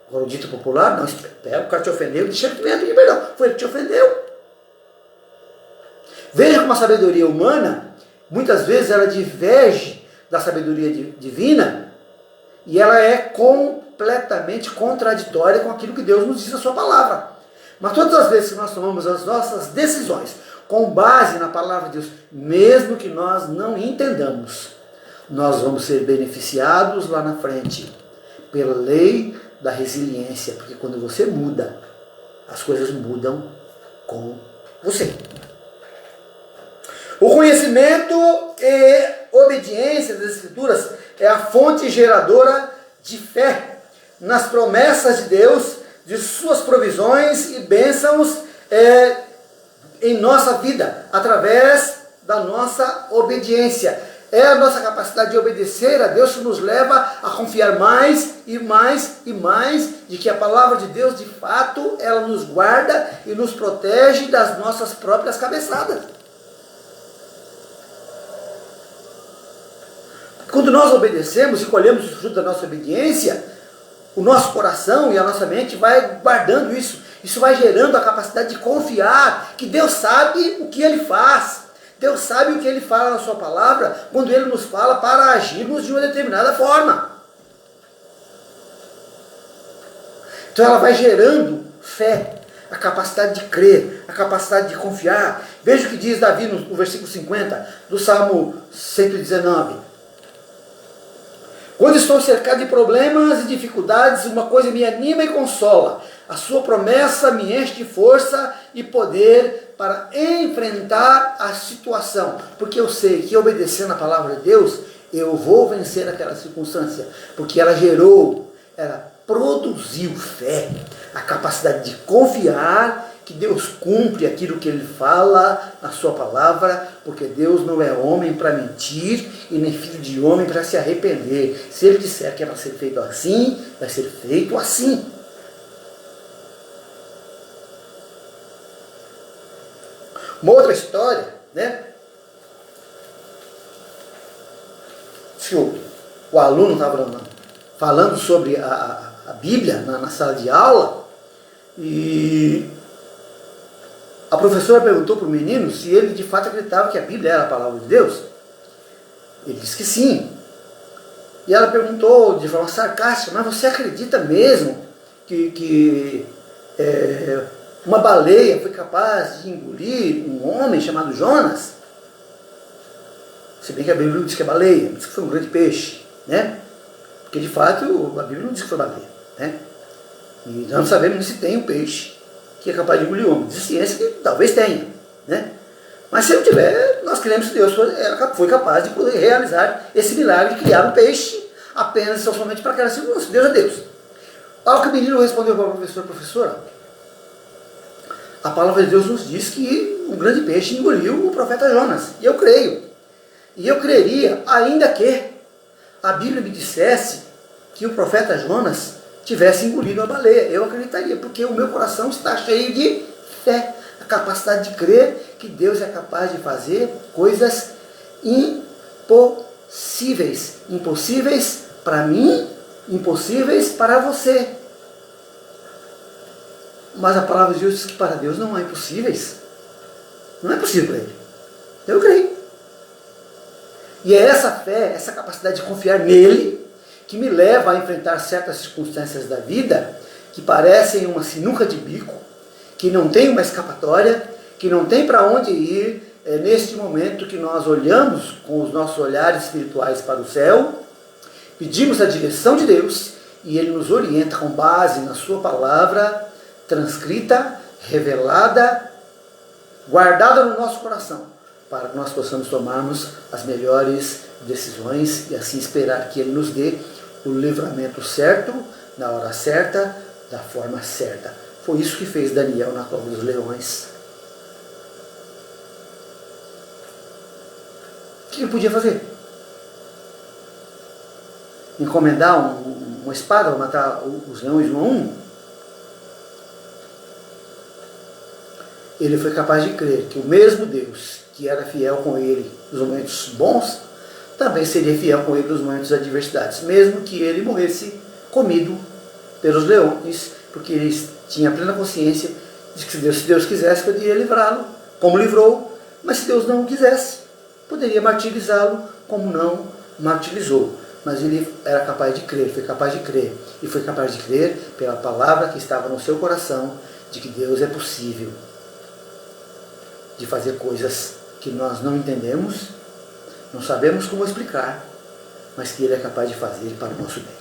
Agora o dito popular, não, o cara te ofendeu, deixa ele pedir perdão. Foi ele que te ofendeu. Veja como a sabedoria humana, muitas vezes ela diverge da sabedoria divina, e ela é completamente contraditória com aquilo que Deus nos diz na sua palavra. Mas todas as vezes que nós tomamos as nossas decisões com base na palavra de Deus, mesmo que nós não entendamos, nós vamos ser beneficiados lá na frente pela lei da resiliência, porque quando você muda, as coisas mudam com você. O conhecimento e obediência das Escrituras é a fonte geradora de fé nas promessas de Deus, de suas provisões e bênçãos em nossa vida, através da nossa obediência. É a nossa capacidade de obedecer a Deus que nos leva a confiar mais e mais e mais de que a palavra de Deus, de fato, ela nos guarda e nos protege das nossas próprias cabeçadas. Quando nós obedecemos e colhemos o fruto da nossa obediência, o nosso coração e a nossa mente vai guardando isso. Isso vai gerando a capacidade de confiar que Deus sabe o que Ele faz. Deus sabe o que Ele fala na sua palavra, quando Ele nos fala para agirmos de uma determinada forma. Então ela vai gerando fé, a capacidade de crer, a capacidade de confiar. Veja o que diz Davi no versículo 50 do Salmo 119. Quando estou cercado de problemas e dificuldades, uma coisa me anima e consola. A sua promessa me enche de força e poder para enfrentar a situação. Porque eu sei que obedecendo a palavra de Deus, eu vou vencer aquela circunstância. Porque ela gerou, ela produziu fé. A capacidade de confiar que Deus cumpre aquilo que Ele fala na sua palavra, porque Deus não é homem para mentir e nem filho de homem para se arrepender. Se Ele disser que é para ser feito assim, vai ser feito assim. Uma outra história, né? Se o aluno estava falando sobre a Bíblia na sala de aula, e a professora perguntou para o menino se ele de fato acreditava que a Bíblia era a palavra de Deus. Ele disse que sim. E ela perguntou de forma sarcástica, mas você acredita mesmo que uma baleia foi capaz de engolir um homem chamado Jonas? Se bem que a Bíblia não diz que é baleia, diz que foi um grande peixe, né? Porque de fato a Bíblia não diz que foi baleia, né? E nós não sabemos se tem um peixe que é capaz de engolir o homem. Diz a ciência que talvez tenha, né? Mas se não tiver, nós cremos que Deus foi capaz de poder realizar esse milagre de criar um peixe apenas e somente para aquela circunstância. Deus é Deus. Ao que o menino respondeu para o professor: professora, a palavra de Deus nos diz que um grande peixe engoliu o profeta Jonas. E eu creio. E eu creria, ainda que a Bíblia me dissesse que o profeta Jonas tivesse engolido a baleia. Eu acreditaria, porque o meu coração está cheio de fé. A capacidade de crer que Deus é capaz de fazer coisas impossíveis. Impossíveis para mim, impossíveis para você. Mas a palavra de Deus diz que para Deus não há impossíveis. Não é possível para Ele. Eu creio. E é essa fé, essa capacidade de confiar nele, que me leva a enfrentar certas circunstâncias da vida que parecem uma sinuca de bico, que não tem uma escapatória, que não tem para onde ir. É neste momento que nós olhamos com os nossos olhares espirituais para o céu, pedimos a direção de Deus e Ele nos orienta com base na sua palavra transcrita, revelada, guardada no nosso coração, para que nós possamos tomarmos as melhores decisões e assim esperar que Ele nos dê o livramento certo, na hora certa, da forma certa. Foi isso que fez Daniel na cova dos leões. O que ele podia fazer? Encomendar uma espada para matar os leões um a um? Ele foi capaz de crer que o mesmo Deus que era fiel com ele nos momentos bons, também seria fiel com ele nos momentos de adversidades, mesmo que ele morresse comido pelos leões, porque ele tinha plena consciência de que se Deus quisesse, poderia livrá-lo, como livrou, mas se Deus não o quisesse, poderia martirizá-lo, como não martirizou. Mas ele era capaz de crer, foi capaz de crer, e foi capaz de crer pela palavra que estava no seu coração, de que Deus é possível de fazer coisas que nós não entendemos, não sabemos como explicar, mas que Ele é capaz de fazer para o nosso bem.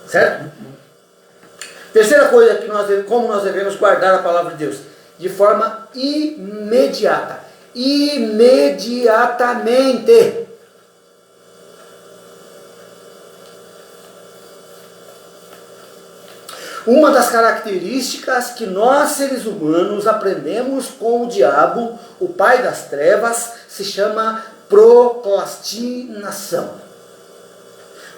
Certo? Terceira coisa, como nós devemos guardar a palavra de Deus? De forma imediata. Imediatamente. Uma das características que nós, seres humanos, aprendemos com o diabo, o pai das trevas, se chama procrastinação.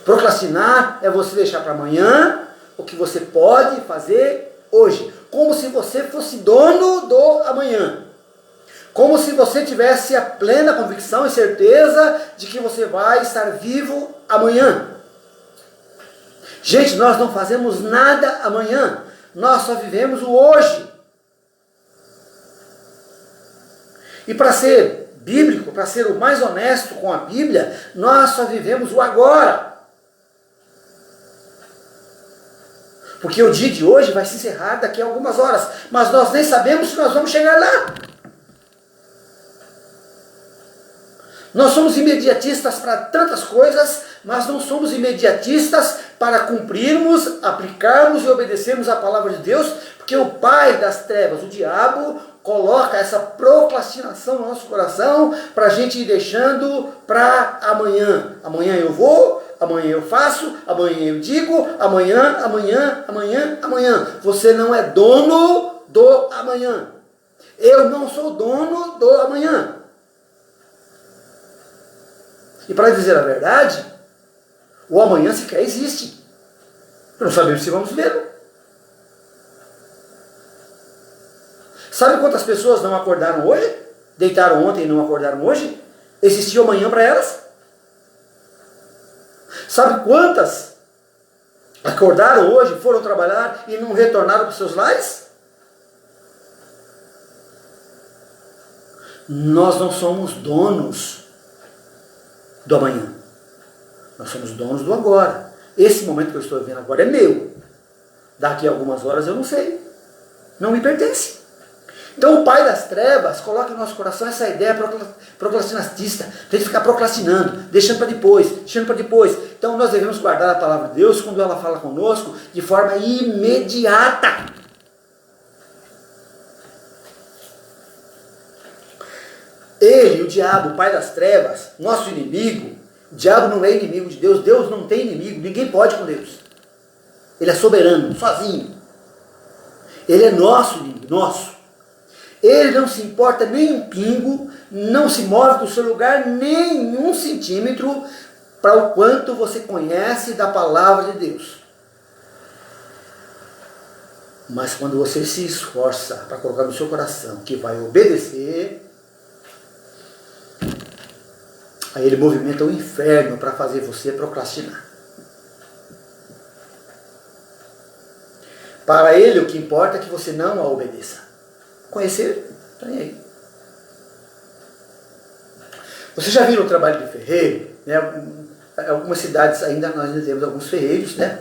Procrastinar é você deixar para amanhã o que você pode fazer hoje, como se você fosse dono do amanhã. Como se você tivesse a plena convicção e certeza de que você vai estar vivo amanhã. Gente, nós não fazemos nada amanhã, nós só vivemos o hoje. E para ser bíblico, para ser o mais honesto com a Bíblia, nós só vivemos o agora. Porque o dia de hoje vai se encerrar daqui a algumas horas, mas nós nem sabemos se nós vamos chegar lá. Nós somos imediatistas para tantas coisas, mas não somos imediatistas para cumprirmos, aplicarmos e obedecermos a palavra de Deus, porque o pai das trevas, o diabo, coloca essa procrastinação no nosso coração para a gente ir deixando para amanhã. Amanhã eu vou, amanhã eu faço, amanhã eu digo, amanhã. Você não é dono do amanhã. Eu não sou dono do amanhã. E para dizer a verdade, o amanhã sequer existe. Não sabemos se vamos vê-lo. Sabe quantas pessoas não acordaram hoje? Deitaram ontem e não acordaram hoje? Existiu amanhã para elas? Sabe quantas acordaram hoje, foram trabalhar e não retornaram para os seus lares? Nós não somos donos do amanhã. Nós somos donos do agora. Esse momento que eu estou vivendo agora é meu. Daqui a algumas horas eu não sei. Não me pertence. Então o pai das trevas coloca no nosso coração essa ideia procrastinatista, para ele ficar procrastinando, deixando para depois. Então nós devemos guardar a palavra de Deus quando ela fala conosco de forma imediata. Ele, o diabo, o pai das trevas, nosso inimigo, o diabo não é inimigo de Deus, Deus não tem inimigo, ninguém pode com Deus. Ele é soberano, sozinho. Ele é nosso inimigo, nosso. Ele não se importa nem um pingo, não se move do seu lugar nem um centímetro para o quanto você conhece da palavra de Deus. Mas quando você se esforça para colocar no seu coração que vai obedecer, aí ele movimenta o inferno para fazer você procrastinar. Para ele o que importa é que você não a obedeça. Conhecer, está aí. Você já viu o trabalho de ferreiro? Né? Algumas cidades ainda nós temos alguns ferreiros, né?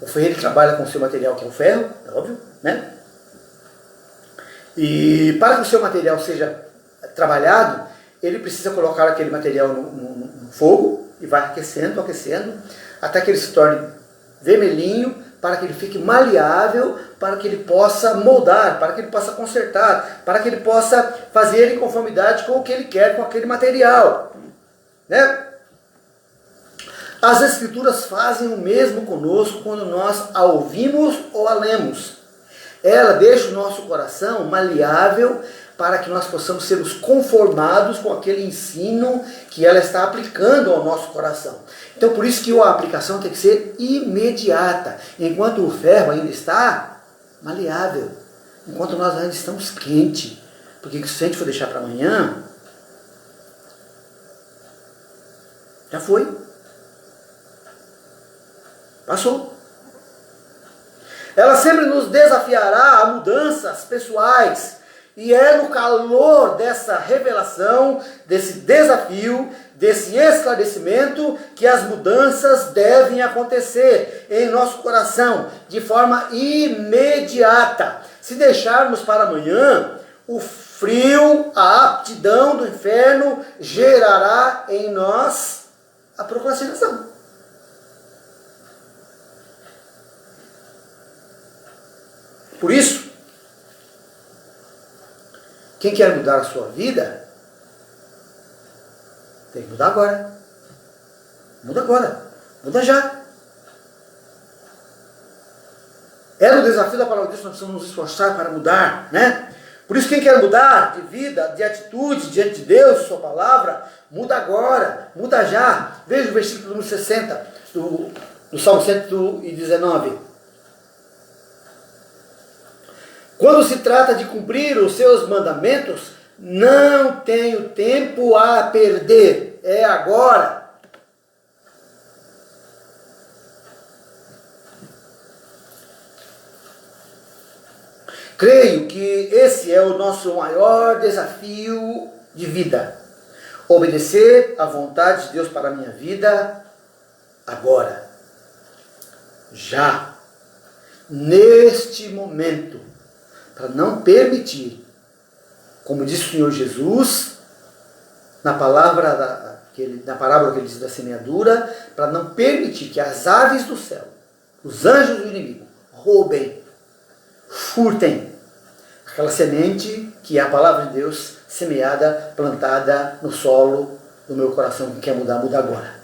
O ferreiro trabalha com o seu material, que é o ferro, é óbvio, né? E para que o seu material seja trabalhado, ele precisa colocar aquele material no fogo e vai aquecendo, até que ele se torne vermelhinho, para que ele fique maleável, para que ele possa moldar, para que ele possa consertar, para que ele possa fazer em conformidade com o que ele quer, com aquele material. Né? As Escrituras fazem o mesmo conosco quando nós a ouvimos ou a lemos. Ela deixa o nosso coração maleável para que nós possamos ser os conformados com aquele ensino que ela está aplicando ao nosso coração. Então, por isso que a aplicação tem que ser imediata, enquanto o ferro ainda está maleável, enquanto nós ainda estamos quentes. Porque se a gente for deixar para amanhã, já foi. Passou. Ela sempre nos desafiará a mudanças pessoais. E é no calor dessa revelação, desse desafio, desse esclarecimento, que as mudanças devem acontecer em nosso coração, de forma imediata. Se deixarmos para amanhã, o frio, a aptidão do inferno gerará em nós a procrastinação. Por isso, quem quer mudar a sua vida, tem que mudar agora. Muda agora. Muda já. É no desafio da palavra de Deus que nós precisamos nos esforçar para mudar, né? Por isso, quem quer mudar de vida, de atitude diante de Deus, sua palavra, muda agora, muda já. Veja o versículo número 60 do Salmo 119. Quando se trata de cumprir os seus mandamentos, não tenho tempo a perder. É agora. Creio que esse é o nosso maior desafio de vida. Obedecer à vontade de Deus para a minha vida agora. Já. Neste momento. Para não permitir, como disse o Senhor Jesus, na parábola que ele diz da semeadura, para não permitir que as aves do céu, os anjos do inimigo, roubem, furtem aquela semente que é a palavra de Deus, semeada, plantada no solo do meu coração, que quer mudar, muda agora,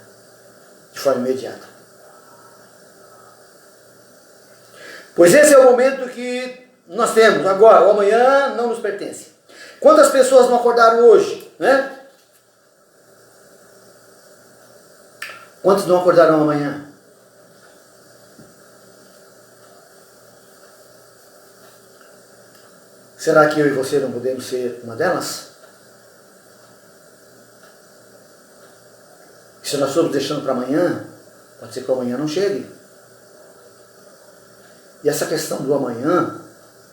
de forma imediata. Pois esse é o momento que nós temos agora, o amanhã não nos pertence. Quantas pessoas não acordaram hoje, né? Quantos não acordaram amanhã? Será que eu e você não podemos ser uma delas? E se nós estamos deixando para amanhã, pode ser que o amanhã não chegue. E essa questão do amanhã,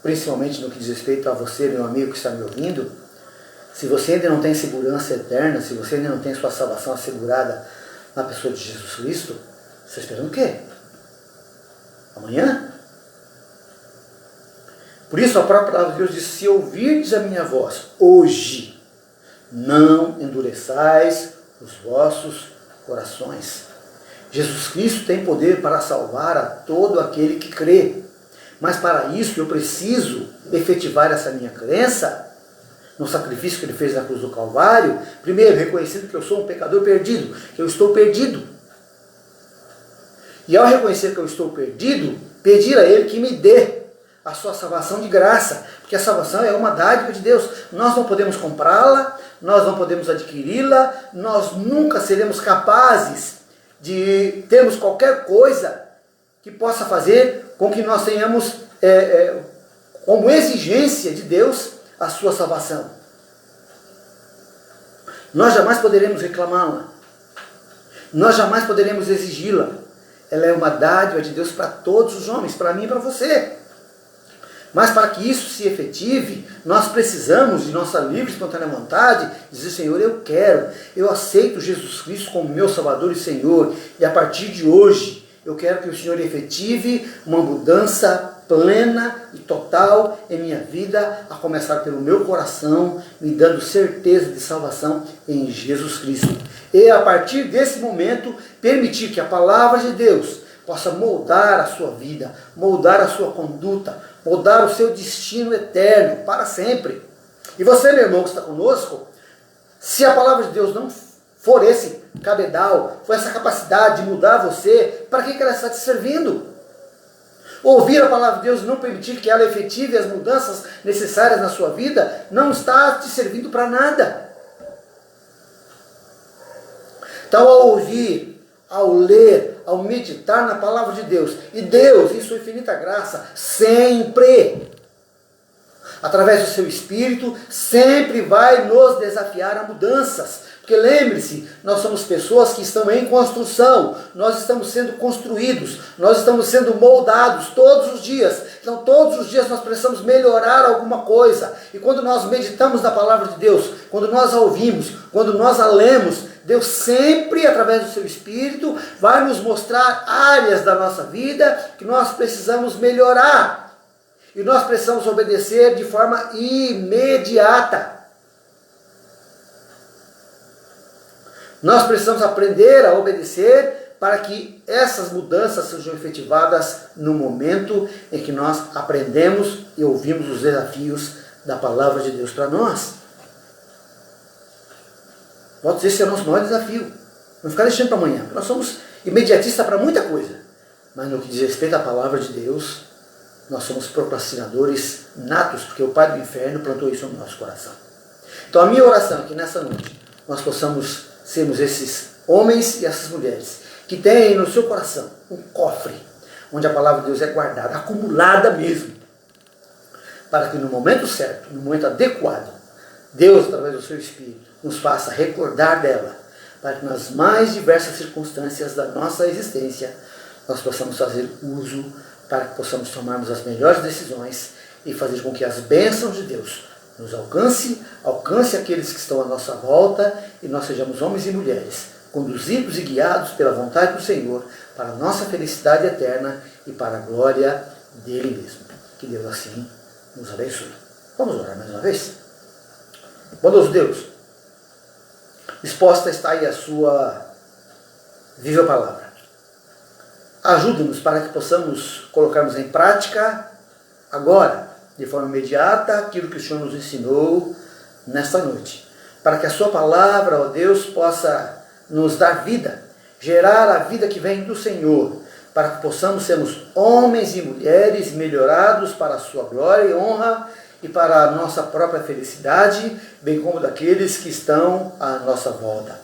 principalmente no que diz respeito a você, meu amigo que está me ouvindo, se você ainda não tem segurança eterna, se você ainda não tem sua salvação assegurada na pessoa de Jesus Cristo, você está esperando o quê? Amanhã? Por isso a própria palavra de Deus diz: se ouvirdes a minha voz hoje, não endureçais os vossos corações. Jesus Cristo tem poder para salvar a todo aquele que crê. Mas para isso eu preciso efetivar essa minha crença no sacrifício que ele fez na cruz do Calvário. Primeiro, reconhecendo que eu sou um pecador perdido, que eu estou perdido. E ao reconhecer que eu estou perdido, pedir a ele que me dê a sua salvação de graça, porque a salvação é uma dádiva de Deus. Nós não podemos comprá-la, nós não podemos adquiri-la, nós nunca seremos capazes de termos qualquer coisa que possa fazer com que nós tenhamos como exigência de Deus a sua salvação. Nós jamais poderemos reclamá-la, nós jamais poderemos exigi-la. Ela é uma dádiva de Deus para todos os homens, para mim e para você. Mas para que isso se efetive, nós precisamos de nossa livre e espontânea vontade dizer: Senhor, eu quero, eu aceito Jesus Cristo como meu Salvador e Senhor, e a partir de hoje eu quero que o Senhor efetive uma mudança plena e total em minha vida, a começar pelo meu coração, me dando certeza de salvação em Jesus Cristo. E a partir desse momento, permitir que a palavra de Deus possa moldar a sua vida, moldar a sua conduta, moldar o seu destino eterno, para sempre. E você, meu irmão que está conosco, se a palavra de Deus não for esse cabedal, for essa capacidade de mudar você, para que ela está te servindo? Ouvir a palavra de Deus e não permitir que ela efetive as mudanças necessárias na sua vida, não está te servindo para nada. Então, ao ouvir, ao ler, ao meditar na palavra de Deus, e Deus, em sua infinita graça, sempre, através do seu Espírito, sempre vai nos desafiar a mudanças. Porque lembre-se, nós somos pessoas que estão em construção, nós estamos sendo construídos, nós estamos sendo moldados todos os dias. Então todos os dias nós precisamos melhorar alguma coisa. E quando nós meditamos na palavra de Deus, quando nós a ouvimos, quando nós a lemos, Deus sempre, através do seu Espírito, vai nos mostrar áreas da nossa vida que nós precisamos melhorar. E nós precisamos obedecer de forma imediata. Nós precisamos aprender a obedecer para que essas mudanças sejam efetivadas no momento em que nós aprendemos e ouvimos os desafios da palavra de Deus para nós. Volto a dizer, esse é o nosso maior desafio. Não ficar deixando para amanhã. Nós somos imediatistas para muita coisa. Mas no que diz respeito à palavra de Deus, nós somos procrastinadores natos, porque o Pai do Inferno plantou isso no nosso coração. Então a minha oração é que nessa noite nós possamos sermos esses homens e essas mulheres que têm no seu coração um cofre, onde a palavra de Deus é guardada, acumulada mesmo, para que no momento certo, no momento adequado, Deus, através do seu Espírito, nos faça recordar dela, para que nas mais diversas circunstâncias da nossa existência, nós possamos fazer uso, para que possamos tomarmos as melhores decisões e fazer com que as bênçãos de Deus nos alcance aqueles que estão à nossa volta, e nós sejamos homens e mulheres, conduzidos e guiados pela vontade do Senhor, para a nossa felicidade eterna e para a glória dele mesmo. Que Deus assim nos abençoe. Vamos orar mais uma vez? Bondoso Deus, exposta está aí a sua viva palavra. Ajude-nos para que possamos colocarmos em prática agora, de forma imediata, aquilo que o Senhor nos ensinou nesta noite. Para que a sua palavra, ó Deus, possa nos dar vida, gerar a vida que vem do Senhor, para que possamos sermos homens e mulheres melhorados para a sua glória e honra e para a nossa própria felicidade, bem como daqueles que estão à nossa volta.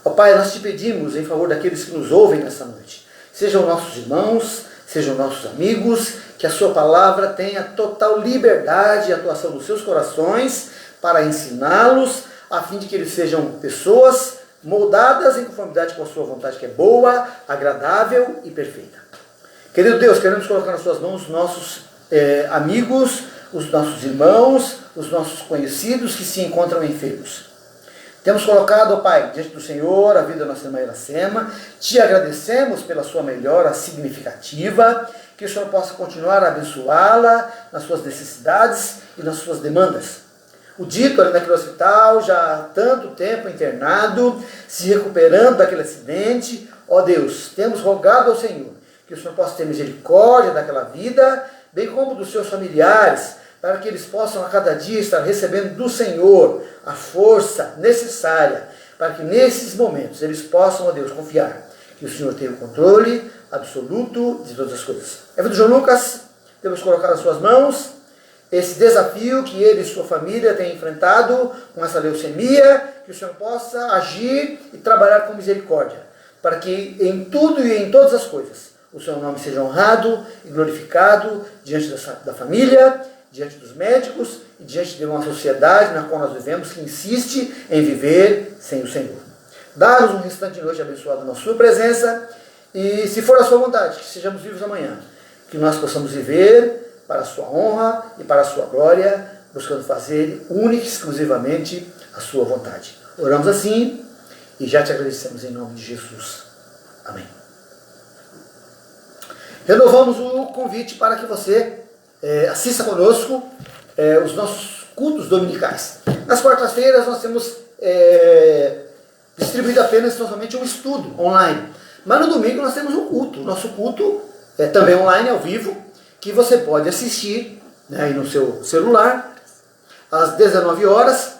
Ó Pai, nós te pedimos em favor daqueles que nos ouvem nessa noite, sejam nossos irmãos, sejam nossos amigos, que a sua palavra tenha total liberdade e atuação nos seus corações para ensiná-los, a fim de que eles sejam pessoas moldadas em conformidade com a sua vontade, que é boa, agradável e perfeita. Querido Deus, queremos colocar nas suas mãos os nossos amigos, os nossos irmãos, os nossos conhecidos que se encontram enfermos. Temos colocado, ó Pai, diante do Senhor a vida da nossa irmã Iracema. Te agradecemos pela sua melhora significativa que o Senhor possa continuar a abençoá-la nas suas necessidades e nas suas demandas. O Dito ali naquele hospital, já há tanto tempo internado, se recuperando daquele acidente. Ó Deus, temos rogado ao Senhor que o Senhor possa ter misericórdia daquela vida, bem como dos seus familiares, para que eles possam a cada dia estar recebendo do Senhor a força necessária, para que nesses momentos eles possam, ó Deus, confiar que o Senhor tem o controle absoluto de todas as coisas. É do João Lucas, temos colocado nas suas mãos esse desafio que ele e sua família têm enfrentado com essa leucemia, que o Senhor possa agir e trabalhar com misericórdia, para que em tudo e em todas as coisas o seu nome seja honrado e glorificado diante da família, diante dos médicos e diante de uma sociedade na qual nós vivemos, que insiste em viver sem o Senhor. Dá-nos um restante de noite abençoado na sua presença, e se for a sua vontade, que sejamos vivos amanhã, que nós possamos viver para a sua honra e para a sua glória, buscando fazer única e exclusivamente a sua vontade. Oramos assim e já te agradecemos em nome de Jesus. Amém. Renovamos o convite para que você assista conosco os nossos cultos dominicais. Nas quartas-feiras nós temos distribuído apenas somente um estudo online. Mas no domingo nós temos um culto. Nosso culto é também online, ao vivo, que você pode assistir, né, aí no seu celular, às 19 horas.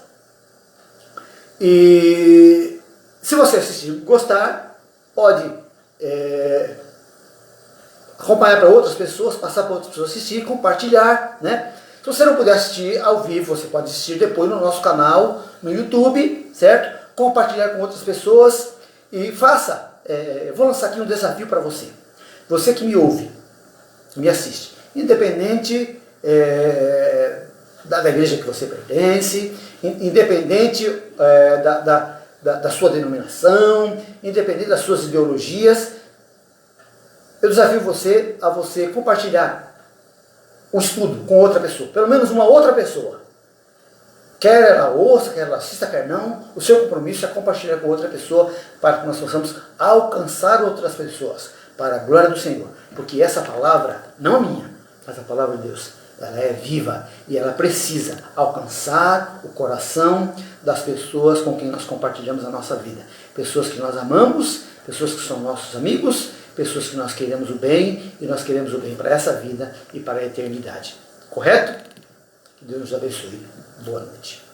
E se você assistir e gostar, pode acompanhar para outras pessoas, passar para outras pessoas assistir, compartilhar, né? Se você não puder assistir ao vivo, você pode assistir depois no nosso canal, no YouTube, certo? Compartilhar com outras pessoas e faça. Vou lançar aqui um desafio para você. Você que me ouve, me assiste, independente da igreja que você pertence, independente da sua denominação, independente das suas ideologias, eu desafio você a você compartilhar um estudo com outra pessoa, pelo menos uma outra pessoa. Quer ela ouça, quer ela assista, quer não, o seu compromisso é compartilhar com outra pessoa para que nós possamos alcançar outras pessoas para a glória do Senhor. Porque essa palavra, não a minha, mas a palavra de Deus, ela é viva e ela precisa alcançar o coração das pessoas com quem nós compartilhamos a nossa vida. Pessoas que nós amamos, pessoas que são nossos amigos, pessoas que nós queremos o bem e nós queremos o bem para essa vida e para a eternidade. Correto? Que Deus nos abençoe. Boa noite.